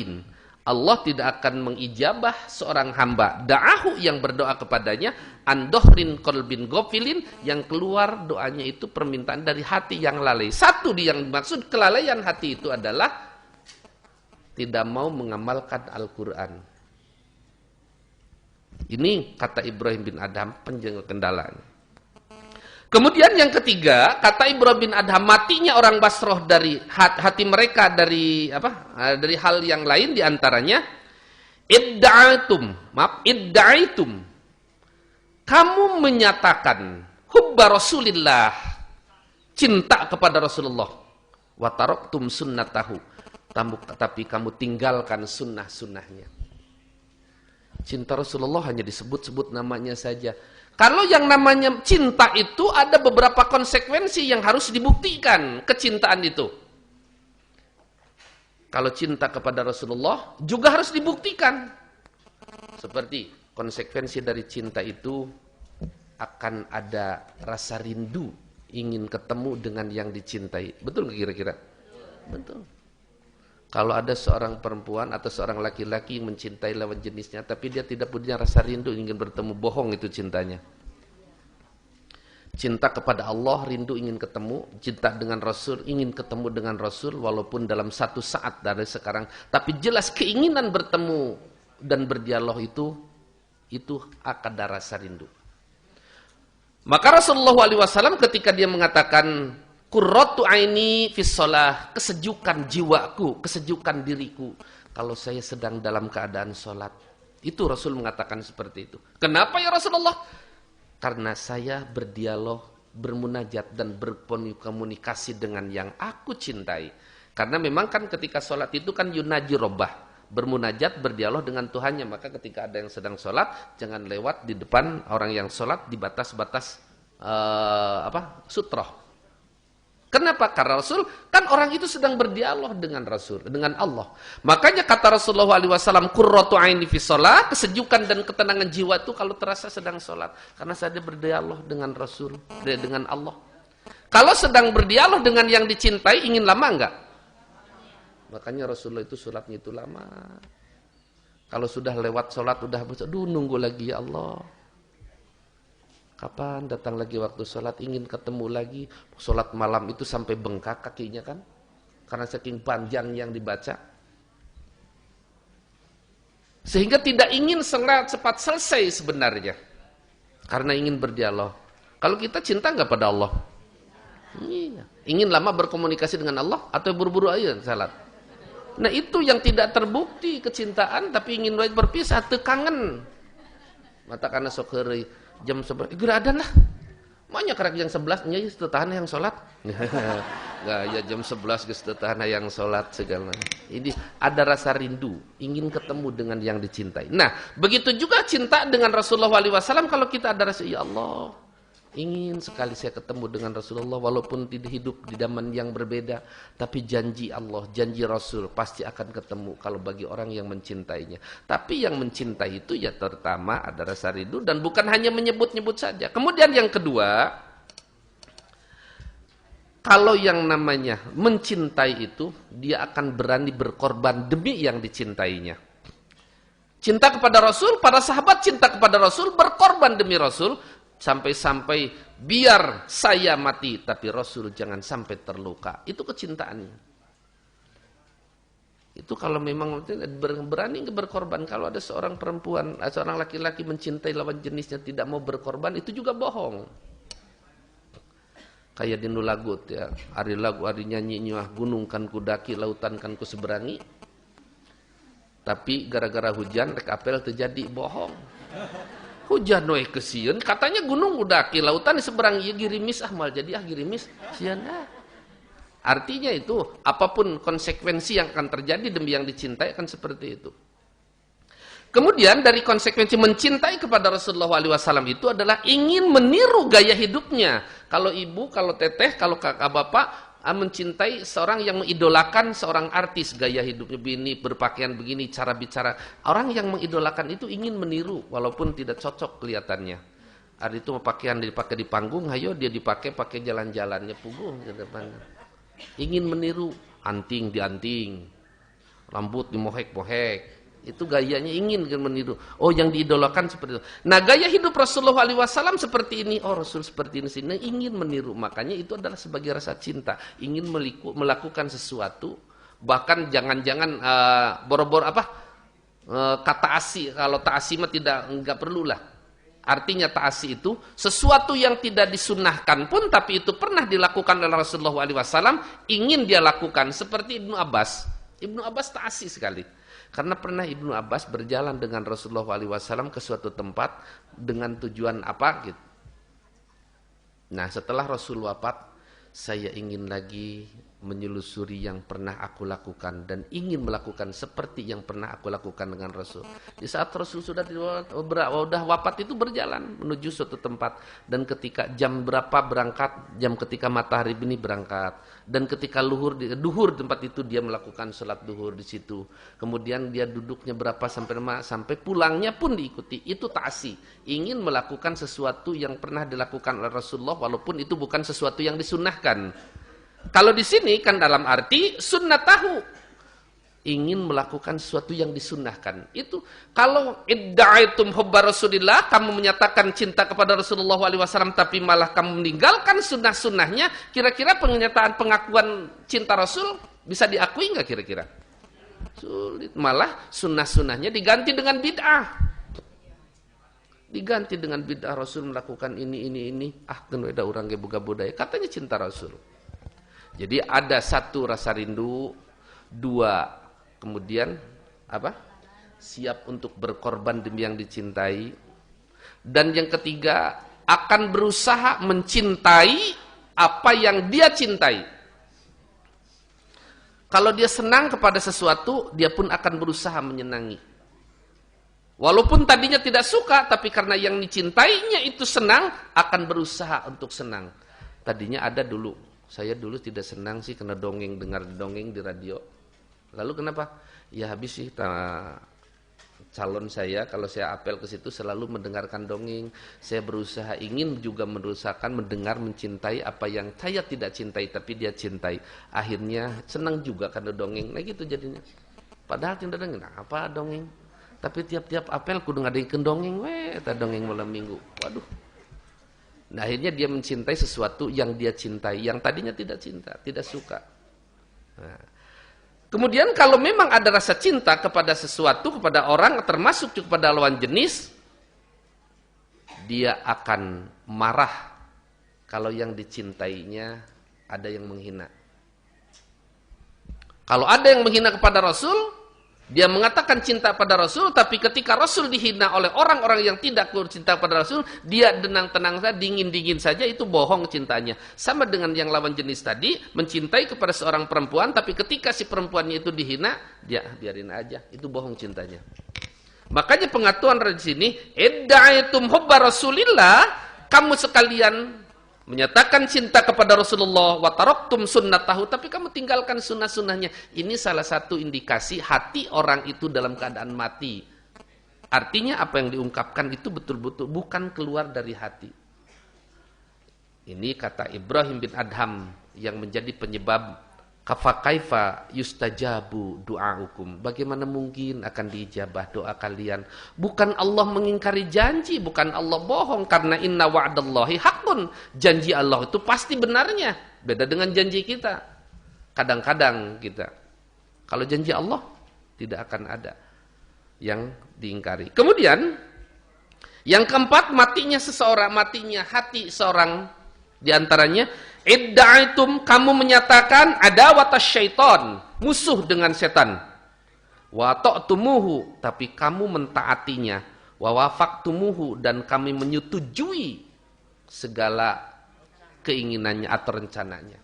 Allah tidak akan mengijabah seorang hamba. Da'ahu yang berdoa kepadanya, andohrin kolbin gofilin, yang keluar doanya itu permintaan dari hati yang lalai. Satu yang dimaksud kelalaian hati itu adalah tidak mau mengamalkan Al-Quran. Ini kata Ibrahim bin Adham kendalanya. Kemudian yang ketiga, kata Ibrahim bin Adham, matinya orang Basroh dari hati mereka dari apa? Dari hal yang lain diantaranya idda'aitum. Kamu menyatakan hubba Rasulillah, cinta kepada Rasulullah. Wa taraktum sunnatahu, tapi kamu tinggalkan sunnah-sunnahnya. Cinta Rasulullah hanya disebut-sebut namanya saja. Kalau yang namanya cinta itu ada beberapa konsekuensi yang harus dibuktikan kecintaan itu. Kalau cinta kepada Rasulullah juga harus dibuktikan. Seperti konsekuensi dari cinta itu akan ada rasa rindu, ingin ketemu dengan yang dicintai. Betul nggak kira-kira? Betul. Kalau ada seorang perempuan atau seorang laki-laki yang mencintai lawan jenisnya, tapi dia tidak punya rasa rindu, ingin bertemu, bohong itu cintanya. Cinta kepada Allah, rindu ingin ketemu. Cinta dengan Rasul, ingin ketemu dengan Rasul, walaupun dalam satu saat dari sekarang. Tapi jelas keinginan bertemu dan berdialog itu akan ada rasa rindu. Maka Rasulullah SAW ketika dia mengatakan, Qurratu aini fis shalah, kesejukan jiwaku, kesejukan diriku kalau saya sedang dalam keadaan sholat. Itu Rasul mengatakan seperti itu. Kenapa ya Rasulullah? Karena saya berdialog, bermunajat dan berkomunikasi dengan yang aku cintai. Karena memang kan ketika sholat itu kan yunaji robbah, bermunajat, berdialog dengan Tuhannya. Maka ketika ada yang sedang sholat, jangan lewat di depan orang yang sholat di batas-batas sutroh. Kenapa? Karena Rasul, kan orang itu sedang berdialog dengan Rasul, dengan Allah. Makanya kata Rasulullah SAW, Qurratu aini fi shalah, kesejukan dan ketenangan jiwa itu kalau terasa sedang sholat. Karena saya berdialog dengan Rasul, dengan Allah. Kalau sedang berdialog dengan yang dicintai, ingin lama enggak? Makanya Rasulullah itu sholatnya itu lama. Kalau sudah lewat sholat, udah aduh nunggu lagi ya Allah. Kapan datang lagi waktu sholat, ingin ketemu lagi. Sholat malam itu sampai bengkak kakinya kan. Karena saking panjang yang dibaca. Sehingga tidak ingin sholat cepat selesai sebenarnya. Karena ingin berdialog. Kalau kita cinta nggak pada Allah? Iya. Ingin lama berkomunikasi dengan Allah atau buru-buru aja sholat? Nah itu yang tidak terbukti kecintaan, tapi ingin berpisah, tekangen. Mata karena sokeri. Jam 11, geradan lah. Maunya kerek jam 11, nya setetahan yang sholat. Nggak, ya jam 11 ke setetahan yang sholat segala. Ini ada rasa rindu, ingin ketemu dengan yang dicintai. Nah, begitu juga cinta dengan Rasulullah SAW. Kalau kita ada rasa, ya Allah, ingin sekali saya ketemu dengan Rasulullah, walaupun tidak hidup di zaman yang berbeda, tapi janji Allah, janji Rasul pasti akan ketemu kalau bagi orang yang mencintainya. Tapi yang mencintai itu ya terutama ada rasa rindu dan bukan hanya menyebut-nyebut saja. Kemudian yang kedua, kalau yang namanya mencintai itu, dia akan berani berkorban demi yang dicintainya. Cinta kepada Rasul, para sahabat cinta kepada Rasul, berkorban demi Rasul, sampai-sampai biar saya mati, tapi Rasul jangan sampai terluka. Itu kecintaannya. Itu kalau memang berani berkorban. Kalau ada seorang perempuan, seorang laki-laki mencintai lawan jenisnya tidak mau berkorban, itu juga bohong. Kayak di Nulagut ya, hari lagu, hari nyanyi nyuah gunung kan kudaki, lautan kan ku seberangi. Tapi gara-gara hujan rek apel terjadi bohong. Hujan we kesieun, katanya gunung udah ki lautan di seberang ieu girimis mal jadi girimis sieun Artinya itu apapun konsekuensi yang akan terjadi demi yang dicintai akan seperti itu. Kemudian dari konsekuensi mencintai kepada Rasulullah SAW itu adalah ingin meniru gaya hidupnya. Kalau ibu, kalau teteh, kalau kakak bapak mencintai seorang yang mengidolakan seorang artis, gaya hidupnya begini, berpakaian begini, cara bicara. Orang yang mengidolakan itu ingin meniru walaupun tidak cocok kelihatannya. Ada itu pakaian dipakai di panggung, ayo dia dipakai jalan-jalannya punggung ke depan. Ingin meniru, anting dianting, rambut dimohek-mohek. Itu gayanya ingin meniru. Oh, yang diidolakan seperti itu. Nah, gaya hidup Rasulullah SAW seperti ini. Oh, Rasul seperti ini. Ingin meniru. Makanya itu adalah sebagai rasa cinta. Ingin melakukan sesuatu. Bahkan jangan-jangan boro-boro kata asi. Kalau ta'asi mah enggak perlulah. Artinya ta'asi itu sesuatu yang tidak disunnahkan pun, tapi itu pernah dilakukan oleh Rasulullah SAW. Ingin dia lakukan. Seperti Ibnu Abbas. Ibnu Abbas ta'asi sekali. Karena pernah Ibnu Abbas berjalan dengan Rasulullah SAW ke suatu tempat dengan tujuan apa gitu. Nah, setelah Rasul wafat, saya ingin lagi menyelusuri yang pernah aku lakukan dan ingin melakukan seperti yang pernah aku lakukan dengan Rasul. Di saat Rasul sudah wafat itu berjalan menuju suatu tempat, dan ketika jam berapa berangkat, jam ketika matahari ini berangkat, dan ketika duhur tempat itu dia melakukan sholat duhur di situ. Kemudian dia duduknya berapa sampai pulangnya pun diikuti. Itu ta'asi, ingin melakukan sesuatu yang pernah dilakukan oleh Rasulullah walaupun itu bukan sesuatu yang disunnahkan. Kalau di sini kan dalam arti sunnatahu, ingin melakukan sesuatu yang disunnahkan. Itu kalau idda'aitum hubba Rasulillah, kamu menyatakan cinta kepada Rasulullah SAW tapi malah kamu meninggalkan sunnah-sunnahnya, kira-kira pernyataan pengakuan cinta Rasul bisa diakui nggak kira-kira? Sulit. Malah sunnah-sunnahnya diganti dengan bid'ah. Diganti dengan bid'ah. Rasul melakukan ini. Kan ada orang yang boga budaya. Katanya cinta Rasul. Jadi ada satu rasa rindu, dua kemudian siap untuk berkorban demi yang dicintai, dan yang ketiga akan berusaha mencintai apa yang dia cintai. Kalau dia senang kepada sesuatu, dia pun akan berusaha menyenangi. Walaupun tadinya tidak suka, tapi karena yang dicintainya itu senang, akan berusaha untuk senang. Tadinya ada dulu. Saya dulu tidak senang sih kena dengar dongeng di radio. Lalu kenapa? Ya habis sih calon saya kalau saya apel ke situ selalu mendengarkan dongeng. Saya berusaha ingin juga mendengar, mencintai apa yang saya tidak cintai tapi dia cintai. Akhirnya senang juga karena dongeng. Nah gitu jadinya. Padahal tidak dongeng. Nah, apa dongeng? Tapi tiap-tiap apel kudu ngadengeun dongeng dongeng malam minggu. Waduh. Nah, akhirnya dia mencintai sesuatu yang dia cintai, yang tadinya tidak cinta, tidak suka. Nah, kemudian kalau memang ada rasa cinta kepada sesuatu, kepada orang, termasuk kepada lawan jenis, dia akan marah kalau yang dicintainya ada yang menghina. Kalau ada yang menghina kepada Rasul, dia mengatakan cinta pada Rasul, tapi ketika Rasul dihina oleh orang-orang yang tidak cinta pada Rasul, dia tenang-tenang saja, dingin-dingin saja, itu bohong cintanya. Sama dengan yang lawan jenis tadi, mencintai kepada seorang perempuan, tapi ketika si perempuannya itu dihina, dia biarin aja, itu bohong cintanya. Makanya pengaturan di sini, idda'aitum hubba Rasulillah, kamu sekalian menyatakan cinta kepada Rasulullah wa taraktum sunnatahu, tapi kamu tinggalkan sunnah-sunnahnya. Ini salah satu indikasi hati orang itu dalam keadaan mati. Artinya apa yang diungkapkan itu betul-betul bukan keluar dari hati. Ini kata Ibrahim bin Adham yang menjadi penyebab kaifa yustajabu du'aukum. Bagaimana mungkin akan diijabah doa kalian? Bukan Allah mengingkari janji, bukan Allah bohong, karena inna wa'dallahi haqqun. Janji Allah itu pasti benarnya. Beda dengan janji kita. Kadang-kadang kita, kalau janji Allah tidak akan ada yang diingkari. Kemudian yang keempat, matinya hati seorang diantaranya, idda'aitum, kamu menyatakan adawata syaitan, musuh dengan setan. Wa ta'tumuhu, tapi kamu mentaatinya. Wa wafaktumuhu, dan kami menyetujui segala keinginannya atau rencananya.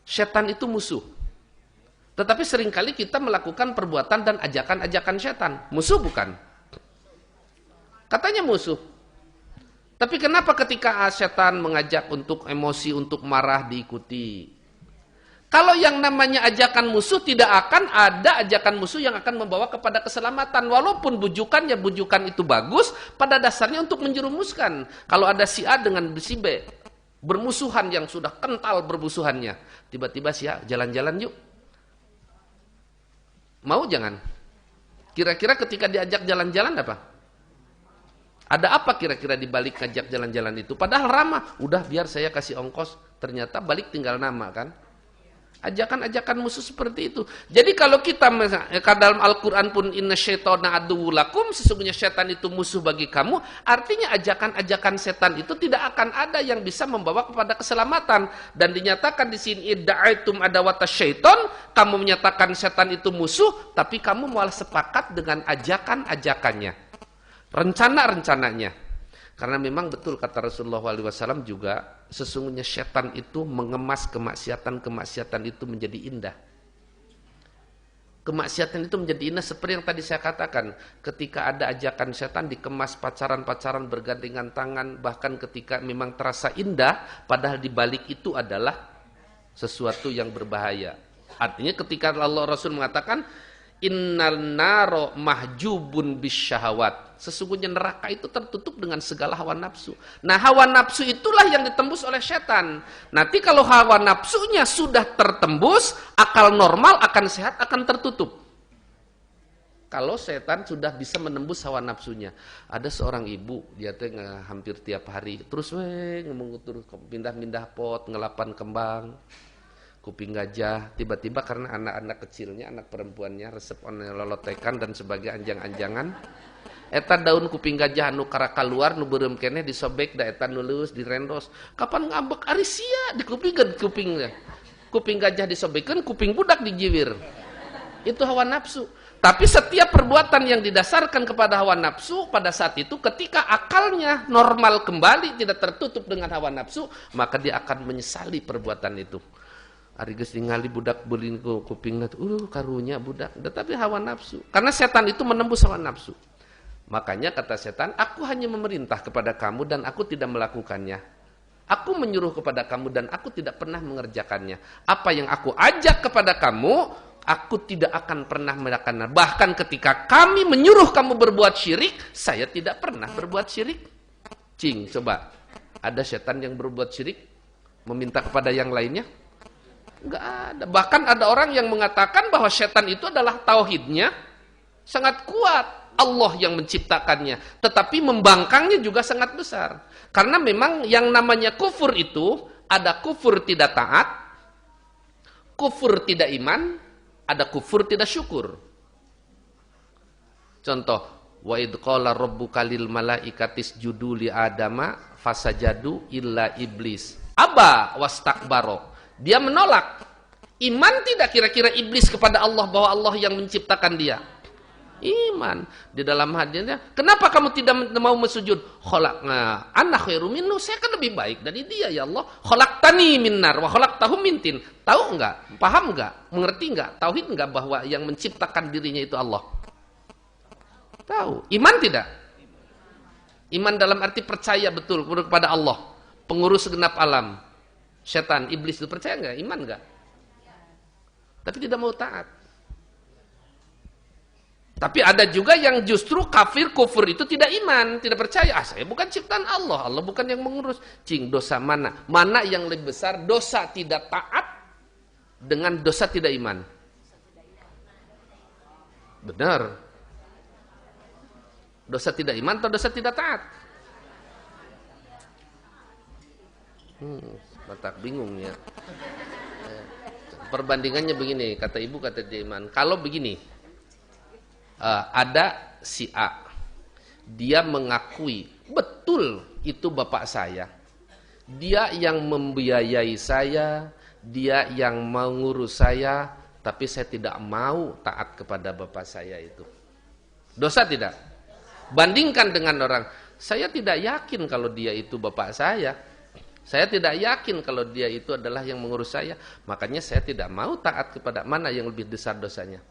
Setan itu musuh. Tetapi seringkali kita melakukan perbuatan dan ajakan-ajakan setan. Musuh bukan? Katanya musuh. Tapi kenapa ketika setan mengajak untuk emosi, untuk marah diikuti? Kalau yang namanya ajakan musuh, tidak akan ada ajakan musuh yang akan membawa kepada keselamatan. Walaupun bujukannya, bujukan itu bagus, pada dasarnya untuk menjerumuskan. Kalau ada si A dengan si B, bermusuhan yang sudah kental bermusuhannya. Tiba-tiba si A, jalan-jalan yuk. Mau jangan? Kira-kira ketika diajak jalan-jalan apa? Ada apa kira-kira dibalik ngajak jalan-jalan itu? Padahal ramah. Udah biar saya kasih ongkos. Ternyata balik tinggal nama kan? Ajakan-ajakan musuh seperti itu. Jadi kalau kita dalam Al-Quran pun inna syaitana aduwwul lakum, sesungguhnya setan itu musuh bagi kamu, artinya ajakan-ajakan setan itu tidak akan ada yang bisa membawa kepada keselamatan. Dan dinyatakan di sini idda'aitum adawata syaiton, kamu menyatakan setan itu musuh, tapi kamu malah sepakat dengan ajakan-ajakannya, rencana-rencananya. Karena memang betul kata Rasulullah SAW juga, sesungguhnya setan itu mengemas kemaksiatan itu menjadi indah. Kemaksiatan itu menjadi indah seperti yang tadi saya katakan. Ketika ada ajakan setan dikemas pacaran-pacaran bergandengan tangan, bahkan ketika memang terasa indah, padahal di balik itu adalah sesuatu yang berbahaya. Artinya ketika Allah Rasul mengatakan, innal naro mahjubun bisyahawat. Sesungguhnya neraka itu tertutup dengan segala hawa nafsu. Nah, hawa nafsu itulah yang ditembus oleh setan. Nanti kalau hawa nafsunya sudah tertembus, akal normal akan sehat, akan tertutup. Kalau setan sudah bisa menembus hawa nafsunya. Ada seorang ibu, dia tuh hampir tiap hari terus ngomong terus pindah-pindah pot, ngelapan kembang, kuping gajah, tiba-tiba karena anak-anak kecilnya, anak perempuannya resep lolotekan dan sebagai anjang-anjangan, eta daun kuping gajah anu karaka luar nu beureum keneh disobek da eta nu leuweus direndos. Kapan ngambek ari sia dikupingkeun kupingnya. Kuping gajah disobekkeun, kuping budak dijiwir. Itu hawa nafsu. Tapi setiap perbuatan yang didasarkan kepada hawa nafsu, pada saat itu ketika akalnya normal kembali, tidak tertutup dengan hawa nafsu, maka dia akan menyesali perbuatan itu. Ari geus ningali budak beulin ku kupingna karunya budak, tetapi hawa nafsu. Karena setan itu menembus hawa nafsu. Makanya kata setan, aku hanya memerintah kepada kamu dan aku tidak melakukannya. Aku menyuruh kepada kamu dan aku tidak pernah mengerjakannya. Apa yang aku ajak kepada kamu, aku tidak akan pernah melakukannya. Bahkan ketika kami menyuruh kamu berbuat syirik, saya tidak pernah berbuat syirik. Cing, coba. Ada setan yang berbuat syirik, meminta kepada yang lainnya? Enggak ada. Bahkan ada orang yang mengatakan bahwa setan itu adalah tauhidnya sangat kuat. Allah yang menciptakannya. Tetapi membangkangnya juga sangat besar. Karena memang yang namanya kufur itu, ada kufur tidak taat, kufur tidak iman, ada kufur tidak syukur. Contoh, wa id qala rabbuka lil malaikati isjudu li adama fasajadu illa iblis aba wastakbaro. Dia menolak. Iman tidak kira-kira iblis kepada Allah bahwa Allah yang menciptakan dia? Iman. Di dalam hadisnya, kenapa kamu tidak mau sujud? Khalaqna ana khairum minhu, saya kan lebih baik dari dia ya Allah. Khalaqtani min nar wa khalaqtahu min tin. Tahu enggak? Paham enggak? Mengerti enggak? Tauhid enggak bahwa yang menciptakan dirinya itu Allah? Tahu. Iman tidak? Iman dalam arti percaya betul kepada Allah, pengurus segenap alam. Setan, iblis itu percaya enggak? Iman enggak? Tapi tidak mau taat. Tapi ada juga yang justru kafir, kufur itu tidak iman, tidak percaya. Saya bukan ciptaan Allah, Allah bukan yang mengurus. Cing, dosa mana? Mana yang lebih besar? Dosa tidak taat dengan dosa tidak iman. Benar. Dosa tidak iman atau dosa tidak taat? Batak bingung ya. Perbandingannya begini, kata ibu, kata dia iman. Kalau begini, ada si A, dia mengakui betul itu bapak saya, dia yang membiayai saya, dia yang mengurus saya, tapi saya tidak mau taat kepada bapak saya itu. Dosa tidak? Bandingkan dengan orang, saya tidak yakin kalau dia itu bapak saya. Saya tidak yakin kalau dia itu adalah yang mengurus saya. Makanya saya tidak mau taat kepada mana yang lebih besar dosanya.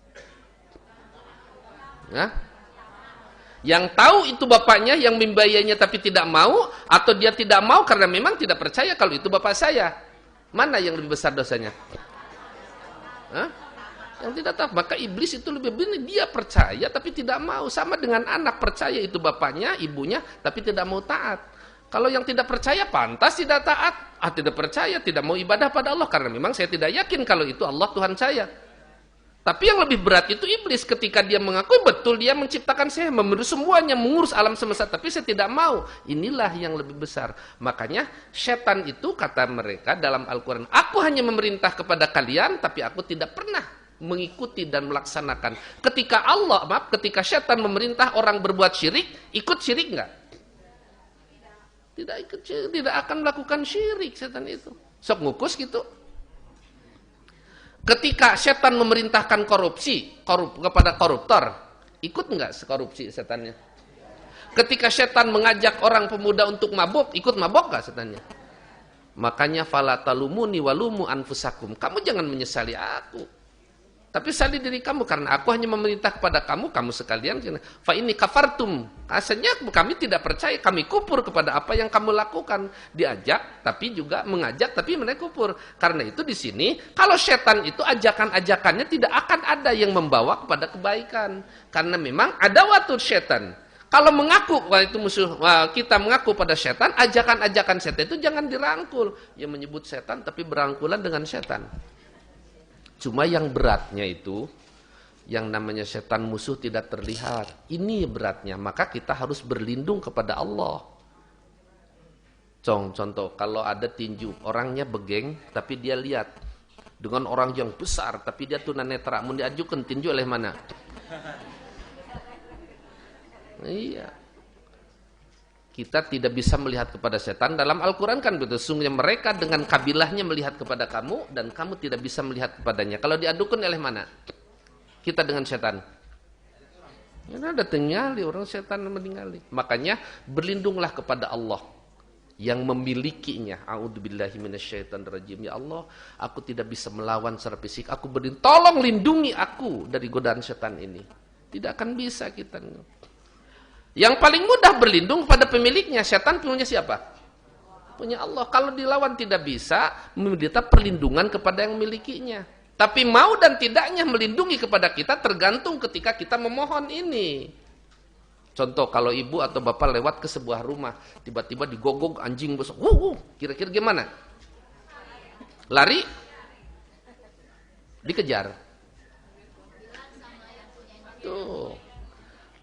Nah, yang tahu itu bapaknya, yang membiayainya tapi tidak mau, atau dia tidak mau karena memang tidak percaya kalau itu bapak saya. Mana yang lebih besar dosanya? Hah? Yang tidak tahu. Maka iblis itu lebih benar, dia percaya tapi tidak mau. Sama dengan anak percaya itu bapaknya, ibunya, tapi tidak mau taat. Kalau yang tidak percaya pantas tidak taat. Tidak percaya, tidak mau ibadah pada Allah karena memang saya tidak yakin kalau itu Allah Tuhan saya. Tapi yang lebih berat itu iblis ketika dia mengakui betul dia menciptakan saya, mengurus semuanya, mengurus alam semesta, tapi saya tidak mau. Inilah yang lebih besar. Makanya setan itu kata mereka dalam Al-Qur'an, aku hanya memerintah kepada kalian tapi aku tidak pernah mengikuti dan melaksanakan. Ketika setan memerintah orang berbuat syirik, ikut syirik enggak? Tidak akan melakukan syirik setan itu. Sok ngukus gitu. Ketika setan memerintahkan kepada koruptor, ikut enggak korupsi setannya? Ketika setan mengajak orang pemuda untuk mabuk, ikut mabuk enggak setannya? Makanya fala talumuni walumu anfusakum. Kamu jangan menyesali aku. Tapi sali diri kamu karena aku hanya memerintah kepada kamu sekalian. Fa ini kafartum. Asalnya kami tidak percaya, kami kufur kepada apa yang kamu lakukan. Diajak tapi juga mengajak tapi mereka kufur. Karena itu di sini kalau setan itu ajakan-ajakannya tidak akan ada yang membawa kepada kebaikan. Karena memang ada waktu setan. Kalau mengaku itu musuh kita mengaku pada setan, ajakan-ajakan setan itu jangan dirangkul. Yang menyebut setan tapi berangkulan dengan setan. Cuma yang beratnya itu, yang namanya setan musuh tidak terlihat. Ini beratnya, maka kita harus berlindung kepada Allah. Contoh, kalau ada tinju, orangnya begeng, tapi dia lihat. Dengan orang yang besar, tapi dia tunanetra, mau diajukan tinju oleh mana? Iya. Kita tidak bisa melihat kepada setan. Dalam Al-Quran kan betul. Sungguhnya mereka dengan kabilahnya melihat kepada kamu dan kamu tidak bisa melihat kepadanya. Kalau diadukan oleh mana? Kita dengan setan. Ya ada tinggali orang setan meninggali. Makanya berlindunglah kepada Allah yang memilikinya. A'udzubillahi minasyaitonirrajim. Ya Allah, aku tidak bisa melawan secara fisik. Aku berlindung. Tolong lindungi aku dari godaan setan ini. Tidak akan bisa kita. Yang paling mudah berlindung pada pemiliknya. Setan punya siapa? Punya Allah. Kalau dilawan tidak bisa, meminta perlindungan kepada yang memilikinya. Tapi mau dan tidaknya melindungi kepada kita tergantung ketika kita memohon ini. Contoh, kalau ibu atau bapak lewat ke sebuah rumah, tiba-tiba digogok anjing besar. Kira-kira gimana? Lari? Dikejar. Tuh.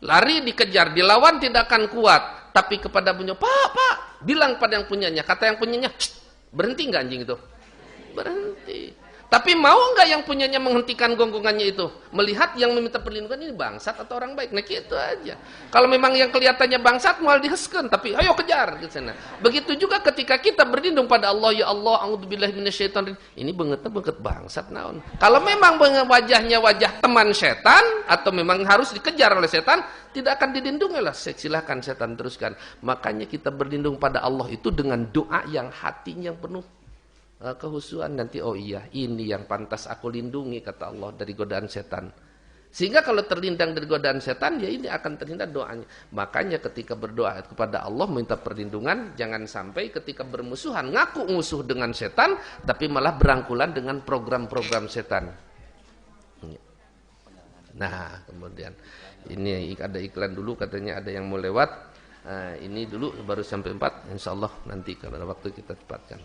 Lari dikejar, dilawan tidak akan kuat. Tapi kepada punya, Pak, bilang pada yang punyanya. Kata yang punyanya, berhenti nggak anjing itu? Berhenti. Tapi mau nggak yang punyanya menghentikan gonggongannya itu? Melihat yang meminta perlindungan ini bangsat atau orang baik. Nah gitu aja. Kalau memang yang kelihatannya bangsat, mau dihesken. Tapi ayo kejar. Gitu. Begitu juga ketika kita berlindung pada Allah. Ya Allah, a'udzubillahi minasyaitonir. Ini banget bangsat naon. Kalau memang wajahnya wajah teman setan, atau memang harus dikejar oleh setan, tidak akan dilindungi lah. Silahkan setan teruskan. Makanya kita berlindung pada Allah itu dengan doa yang hatinya penuh kehusuan. Nanti oh iya, ini yang pantas aku lindungi kata Allah dari godaan setan. Sehingga kalau terlindang dari godaan setan, ya ini akan terhindar doanya. Makanya ketika berdoa kepada Allah minta perlindungan, jangan sampai ketika bermusuhan ngaku musuh dengan setan tapi malah berangkulan dengan program-program setan. Nah, kemudian ini ada iklan dulu, katanya ada yang mau lewat. Ini dulu baru sampai 4, insyaallah nanti kalau ada waktu kita cepatkan.